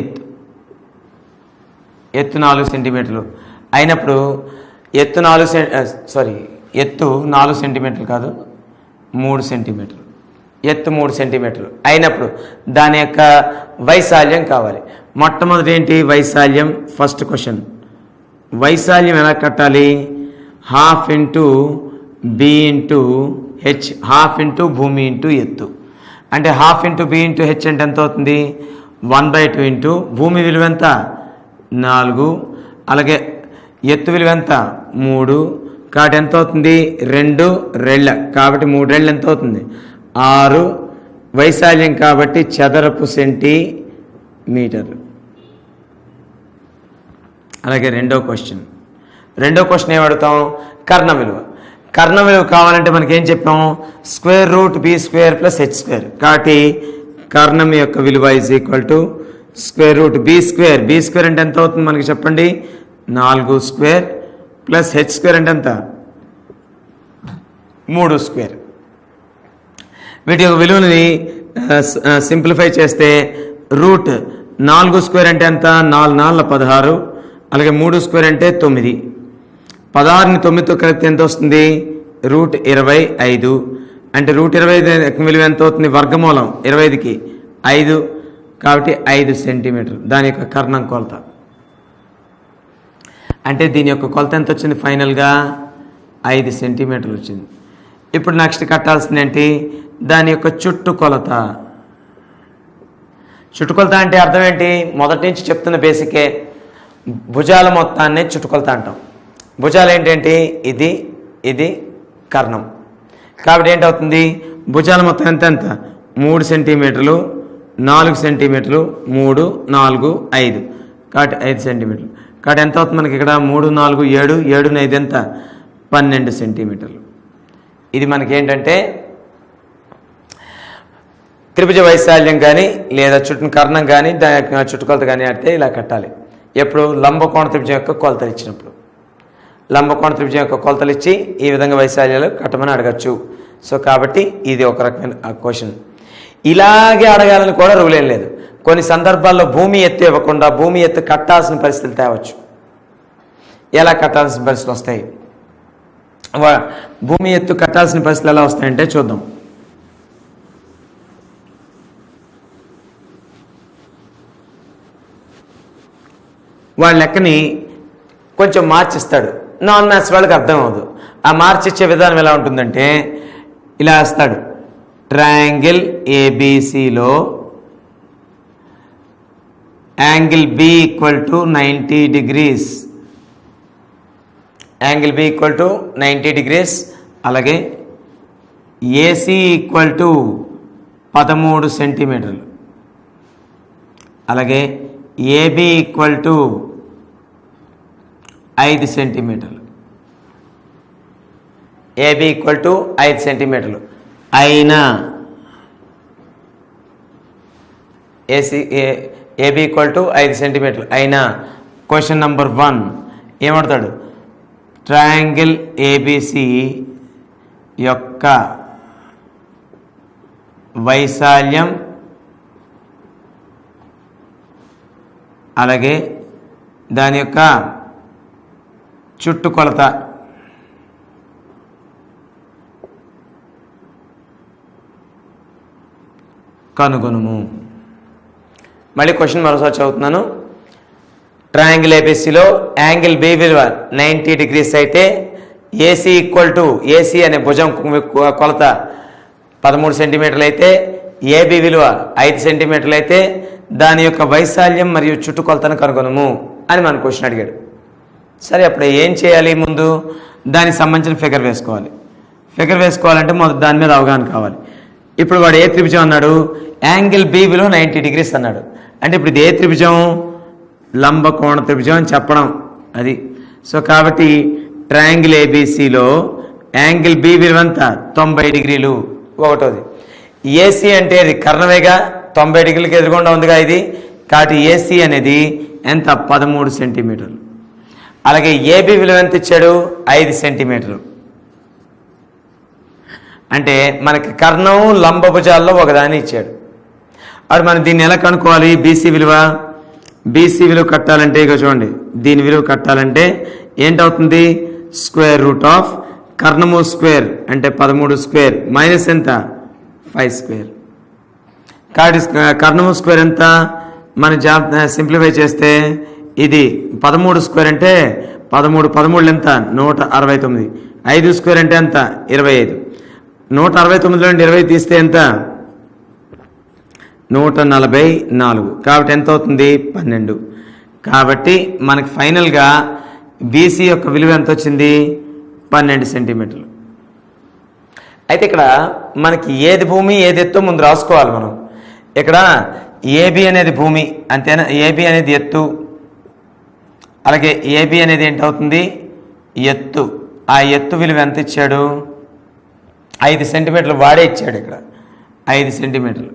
Speaker 1: ఎత్తు 4 సెంటీమీటర్లు అయినప్పుడు ఎత్తు 4 సెంటీమీటర్లు కాదు 3 సెంటీమీటర్లు, ఎత్తు 3 సెంటీమీటర్లు అయినప్పుడు దాని యొక్క వైశాల్యం కావాలి. మొట్టమొదటి ఏంటి వైశాల్యం, ఫస్ట్ క్వశ్చన్. వైశాల్యం ఎలా కట్టాలి, ½ into B into H, ½ into భూమి ఇంటూ ఎత్తు. అంటే ½ ఇంటూ B ఇంటూ H అంటే ఎంత అవుతుంది 1/2 ఇంటూ భూమి విలువ ఎంత 4, అలాగే ఎత్తు విలువ ఎంత 3, కాబట్టి ఎంత అవుతుంది 2 రెళ్ళ, కాబట్టి 3 రెళ్ళు ఎంత అవుతుంది 6 వైశాల్యం, కాబట్టి చదరపు సెంటీమీటర్లు. అలాగే రెండో క్వశ్చన్ ఏం అడుగుతాం, కర్ణం విలువ. కర్ణం విలువ కావాలంటే మనకేం చెప్పాం, square root b² plus h², కాబట్టి కర్ణం యొక్క విలువ is equal to square root b² అంటే ఎంత అవుతుంది మనకి చెప్పండి 4² ప్లస్ h² అంటే ఎంత 3². వీటి యొక్క విలువని సింప్లిఫై చేస్తే రూట్ 4² అంటే ఎంత 4 4 16, అలాగే 3² అంటే 9, 16ని 9తో కలిపితే ఎంత వస్తుంది రూట్ 25, అంటే రూట్ 25 విలువ ఎంత అవుతుంది వర్గమూలం 25కి 5, కాబట్టి 5 సెంటీమీటర్లు దాని యొక్క కర్ణం కొలత. అంటే దీని యొక్క కొలత ఎంత వచ్చింది? ఫైనల్గా 5 సెంటీమీటర్లు వచ్చింది. ఇప్పుడు నెక్స్ట్ కట్టాల్సింది ఏంటి? దాని యొక్క చుట్టుకొలత. చుట్టుకొలత అంటే అర్థం ఏంటి? మొదటి నుంచి చెప్తున్న బేసికే. భుజాల మొత్తాన్ని చుట్టుకొలత అంటాం. భుజాలు ఏంటంటే ఇది ఇది కర్ణం. కాబట్టి ఏంటవుతుంది? భుజాల మొత్తం ఎంత 3 సెంటీమీటర్లు, 4 సెంటీమీటర్లు, 3, 4, 5. కాబట్టి 5 సెంటీమీటర్లు. కాబట్టి ఎంత అవుతుంది మనకి ఇక్కడ? 3, 4, 7, 7, 5 ఎంత? 12 సెంటీమీటర్లు. ఇది మనకి ఏంటంటే త్రిభుజ వైశాల్యం కానీ లేదా కర్ణం కానీ దాని యొక్క చుట్టుకొలత కానీ అంటే ఇలా కట్టాలి. ఎప్పుడు? లంబకోణ త్రిభుజం యొక్క కొలతలు ఇచ్చినప్పుడు. లంబకోణ త్రిభుజం యొక్క కొలతలు ఇచ్చి ఈ విధంగా వైశాల్యాలు కట్టమని అడగచ్చు. సో కాబట్టి ఇది ఒక రకమైన క్వశ్చన్. ఇలాగే అడగాలని కూడా రూల్ ఏం లేదు. కొన్ని సందర్భాల్లో భూమి ఎత్తు ఇవ్వకుండా భూమి ఎత్తు కట్టాల్సిన పరిస్థితులు తేవచ్చు. ఎలా కట్టాల్సిన పరిస్థితులు వస్తాయి? భూమి ఎత్తు కట్టాల్సిన పరిస్థితులు ఎలా వస్తాయంటే చూద్దాం. వాళ్ళ లెక్కని కొంచెం మార్చిస్తాడు. నాన్ మ్యాథ్స్ వాళ్ళకి అర్థం అవ్వదు. ఆ మార్చిచ్చే విధానం ఎలా ఉంటుందంటే ఇలా వేస్తాడు. ట్రయాంగిల్ ఏబిసిలో angle B equal to 90 degrees. Angle B equal to 90 degrees. అలాగే ఏసీ ఈక్వల్ టు 13 సెంటీమీటర్లు. అలాగే ఏబి ఈక్వల్ టు 5 సెంటీమీటర్లు. ఏబి ఈక్వల్ టు 5 సెంటీమీటర్లు అయినా ఏబి ఈక్వల్ టు 5 సెంటీమీటర్లు అయినా క్వశ్చన్ నెంబర్ 1 ఏమడతాడు? ట్రయాంగిల్ ఏబిసి యొక్క వైశాల్యం అలాగే దాని యొక్క చుట్టుకొలత కనుగొనుము. మళ్ళీ క్వశ్చన్ మరోసారి చదువుతున్నాను. ట్రయాంగిల్ ఏబిసిలో యాంగిల్ బి విలువ 90 degrees అయితే ఏసీ ఈక్వల్ టు ఏసీ అనే భుజం కొలత 13 సెంటీమీటర్లు అయితే ఏబి విలువ 5 సెంటీమీటర్లు అయితే దాని యొక్క వైశాల్యం మరియు చుట్టుకొలతను కనుగొనము అని మన క్వశ్చన్ అడిగాడు. సరే, అప్పుడు ఏం చేయాలి? ముందు దానికి సంబంధించిన ఫిగర్ వేసుకోవాలి. ఫిగర్ వేసుకోవాలంటే మొదటి దాని మీద అవగాహన కావాలి. ఇప్పుడు వాడు ఏ త్రిభుజం అన్నాడు? యాంగిల్ బి విలువ 90 degrees అన్నాడు. అంటే ఇప్పుడు ఇది ఏ త్రిభుజం? లంబకోణ త్రిభుజం అని చెప్పడం అది. సో కాబట్టి ట్రయాంగిల్ ఏబిసిలో యాంగిల్ బి విలువ ఎంత? 90 degrees. ఒకటోది ఏసీ అంటే అది కర్ణమేగా, 90 degrees ఎదురుగుండా ఉందిగా ఇది. కాబట్టి ఏసీ అనేది ఎంత? 13 సెంటీమీటర్లు. అలాగే ఏబి విలువ ఎంత ఇచ్చాడు? 5 సెంటీమీటర్లు. అంటే మనకి కర్ణం లంబభుజాల్లో ఒకదాన్ని ఇచ్చాడు. అప్పుడు మనం దీన్ని ఎలా కనుక్కోవాలి? బీసీ విలువ కట్టాలంటే ఇక చూడండి, దీని విలువ కట్టాలంటే ఏంటవుతుంది? స్క్వేర్ రూట్ ఆఫ్ కర్ణము స్క్వేర్ అంటే 13 స్క్వేర్ మైనస్ ఎంత? 5 స్క్వేర్. కాబట్టి కర్ణము స్క్వేర్ ఎంత? మన సింప్లిఫై చేస్తే ఇది 13 స్క్వేర్ అంటే 13 ఎంత? 169. 5 స్క్వేర్ అంటే ఎంత? 25. 169లో 20 తీస్తే ఎంత? 144. కాబట్టి ఎంత అవుతుంది? 12. కాబట్టి మనకి ఫైనల్గా బీసీ యొక్క విలువ ఎంత వచ్చింది? 12 సెంటీమీటర్లు. అయితే ఇక్కడ మనకి ఏది భూమి ఏది ఎత్తు ముందు రాసుకోవాలి మనం. ఇక్కడ ఏబి అనేది భూమి అంతేనా? ఏబి అనేది ఎత్తు. అలాగే ఏబి అనేది ఏంటవుతుంది? ఎత్తు. ఆ ఎత్తు విలువ ఎంత ఇచ్చాడు? 5 సెంటీమీటర్లు వాడే ఇచ్చాడు ఇక్కడ, 5 సెంటీమీటర్లు.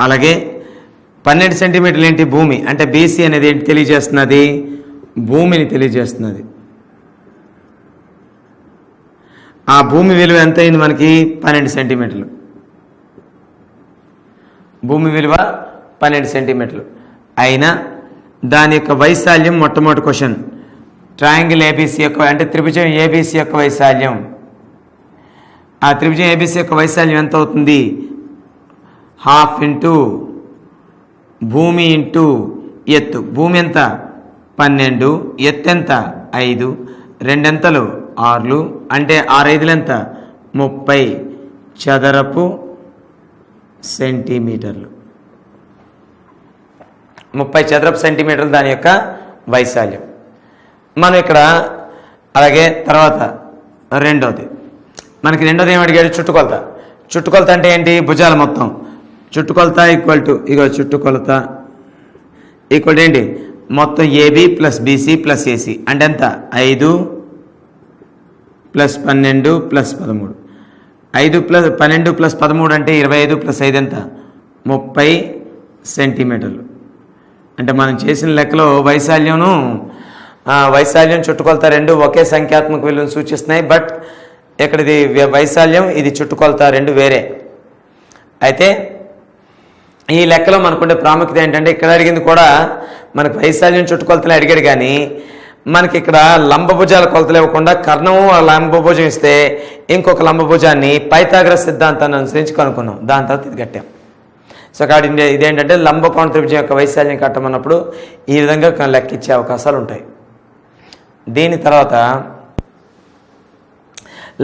Speaker 1: అలాగే 12 సెంటీమీటర్లు ఏంటి? భూమి. అంటే బీసీ అనేది ఏంటి తెలియజేస్తున్నది? భూమిని తెలియజేస్తున్నది. ఆ భూమి విలువ ఎంత అయింది మనకి? 12 సెంటీమీటర్లు. భూమి విలువ 12 సెంటీమీటర్లు అయినా దాని యొక్క వైశాల్యం మొట్టమొదటి క్వశ్చన్. ట్రయాంగిల్ ఏబిసి యొక్క అంటే త్రిభుజం ఏబిసి యొక్క వైశాల్యం. ఆ త్రిభుజం ఏబిసి యొక్క వైశాల్యం ఎంత అవుతుంది? హాఫ్ ఇంటూ భూమి ఇంటూ ఎత్తు. భూమి ఎంత 12, ఎత్తు ఎంత 5, రెండెంతలు 6, అంటే 6 5 ఎంత 30 చదరపు సెంటీమీటర్లు. 30 చదరపు సెంటీమీటర్లు దాని యొక్క వైశాల్యం. మనం ఇక్కడ అలాగే తర్వాత రెండోది ఏం అడిగాడు? చుట్టుకొలత. చుట్టుకొలత అంటే ఏంటి? భుజాల మొత్తం. చుట్టుకొలత ఈక్వల్ టు చుట్టుకొలత ఈక్వల్ ఏంటి? మొత్తం AB plus BC plus AC అంటే ఎంత? 5 + 12 + 13. 5 + 12 + 13 అంటే 25 + 5 ఎంత? 30 సెంటీమీటర్లు. అంటే మనం చేసిన లెక్కలో వైశాల్యం చుట్టుకొలత రెండు ఒకే సంఖ్యాత్మక విలువను సూచిస్తున్నాయి. బట్ ఇక్కడ ఇది వైశాల్యం, ఇది చుట్టుకొలత రెండు వేరే. అయితే ఈ లెక్కలో మనకుండే ప్రాముఖ్యత ఏంటంటే ఇక్కడ అడిగింది కూడా మనకు వైశాల్యం చుట్టుకొలతలు అడిగాడు, కానీ మనకి ఇక్కడ లంబభుజాల కొలతలు ఇవ్వకుండా కర్ణము లంబభుజం ఇస్తే ఇంకొక లంబభుజాన్ని పైథాగరస్ సిద్ధాంతాన్ని అనుసరించి కనుక్కున్నాం. దాని తర్వాత ఇది కట్టాం. సో కాబట్టి ఇదేంటంటే లంబకోణ త్రిభుజం యొక్క వైశాల్యం కట్టమన్నప్పుడు ఈ విధంగా లెక్కించే అవకాశాలు ఉంటాయి. దీని తర్వాత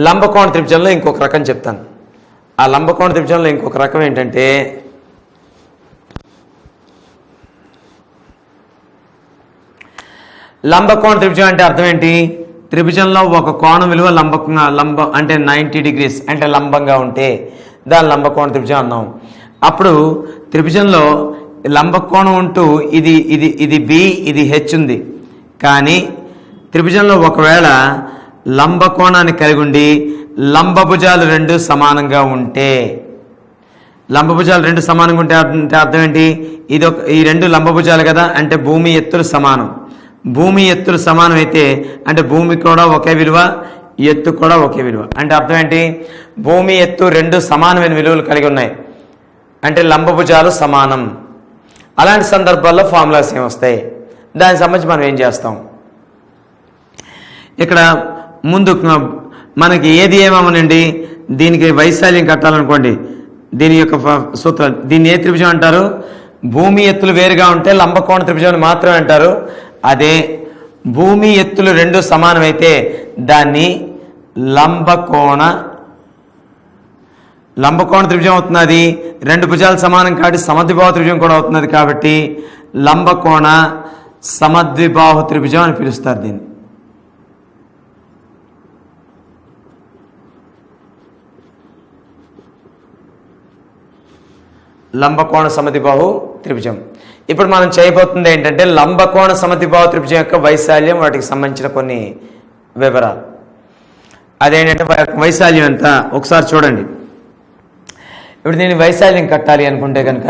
Speaker 1: లంబకోణ త్రిభుజంలో ఇంకొక రకం చెప్తాను. ఆ లంబకోణ త్రిభుజంలో ఇంకొక రకం ఏంటంటే లంబకోణ త్రిభుజం అంటే అర్థం ఏంటి? త్రిభుజంలో ఒక కోణం విలువ లంబం అంటే 90 degrees అంటే లంబంగా ఉంటే దాని లంబకోణ త్రిభుజం అన్నాం. అప్పుడు త్రిభుజంలో లంబకోణం ఉంటూ ఇది బి, ఇది హెచ్ ఉంది. కానీ త్రిభుజంలో ఒకవేళ లంబకోణాన్ని కలిగి ఉండి లంబభుజాలు రెండు సమానంగా ఉంటే, లంబభుజాలు రెండు సమానంగా ఉంటే అర్థం ఏంటి? ఈ రెండు లంబభుజాలు కదా, అంటే భూమి ఎత్తులు సమానం. భూమి ఎత్తులు సమానం అయితే అంటే భూమి కూడా ఒకే విలువ, ఎత్తు కూడా ఒకే విలువ. అంటే అర్థం ఏంటి? భూమి ఎత్తు రెండు సమానమైన విలువలు కలిగి ఉన్నాయి అంటే లంబభుజాలు సమానం. అలాంటి సందర్భాల్లో ఫార్ములాస్ ఏమొస్తాయి? దానికి సంబంధించి మనం ఏం చేస్తాం? ఇక్కడ ముందు మనకి ఏది ఏమనండి, దీనికి వైశాల్యం కట్టాలనుకోండి, దీని యొక్క సూత్రాలు. దీన్ని ఏ త్రిభుజం అంటారు? భూమి ఎత్తులు వేరుగా ఉంటే లంబకోణ త్రిభుజం మాత్రమే అంటారు. అదే భూమి ఎత్తులు రెండు సమానమైతే దాన్ని లంబకోణ త్రిభుజం అవుతున్నది. రెండు భుజాలు సమానం కాబట్టి సమద్విబాహు త్రిభుజం కూడా అవుతున్నది. కాబట్టి లంబకోణ సమద్విబాహు త్రిభుజం అని పిలుస్తారు దీన్ని. లంబకోణ సమద్విబాహు త్రిభుజం. ఇప్పుడు మనం చేయబోతుంది ఏంటంటే లంబకోణ సమద్విబాహు త్రిభుజం యొక్క వైశాల్యం, వాటికి సంబంధించిన కొన్ని వివరాలు. అదేంటంటే వైశాల్యం ఎంత ఒకసారి చూడండి. ఇప్పుడు దీన్ని వైశాల్యం కట్టాలి అనుకుంటే కనుక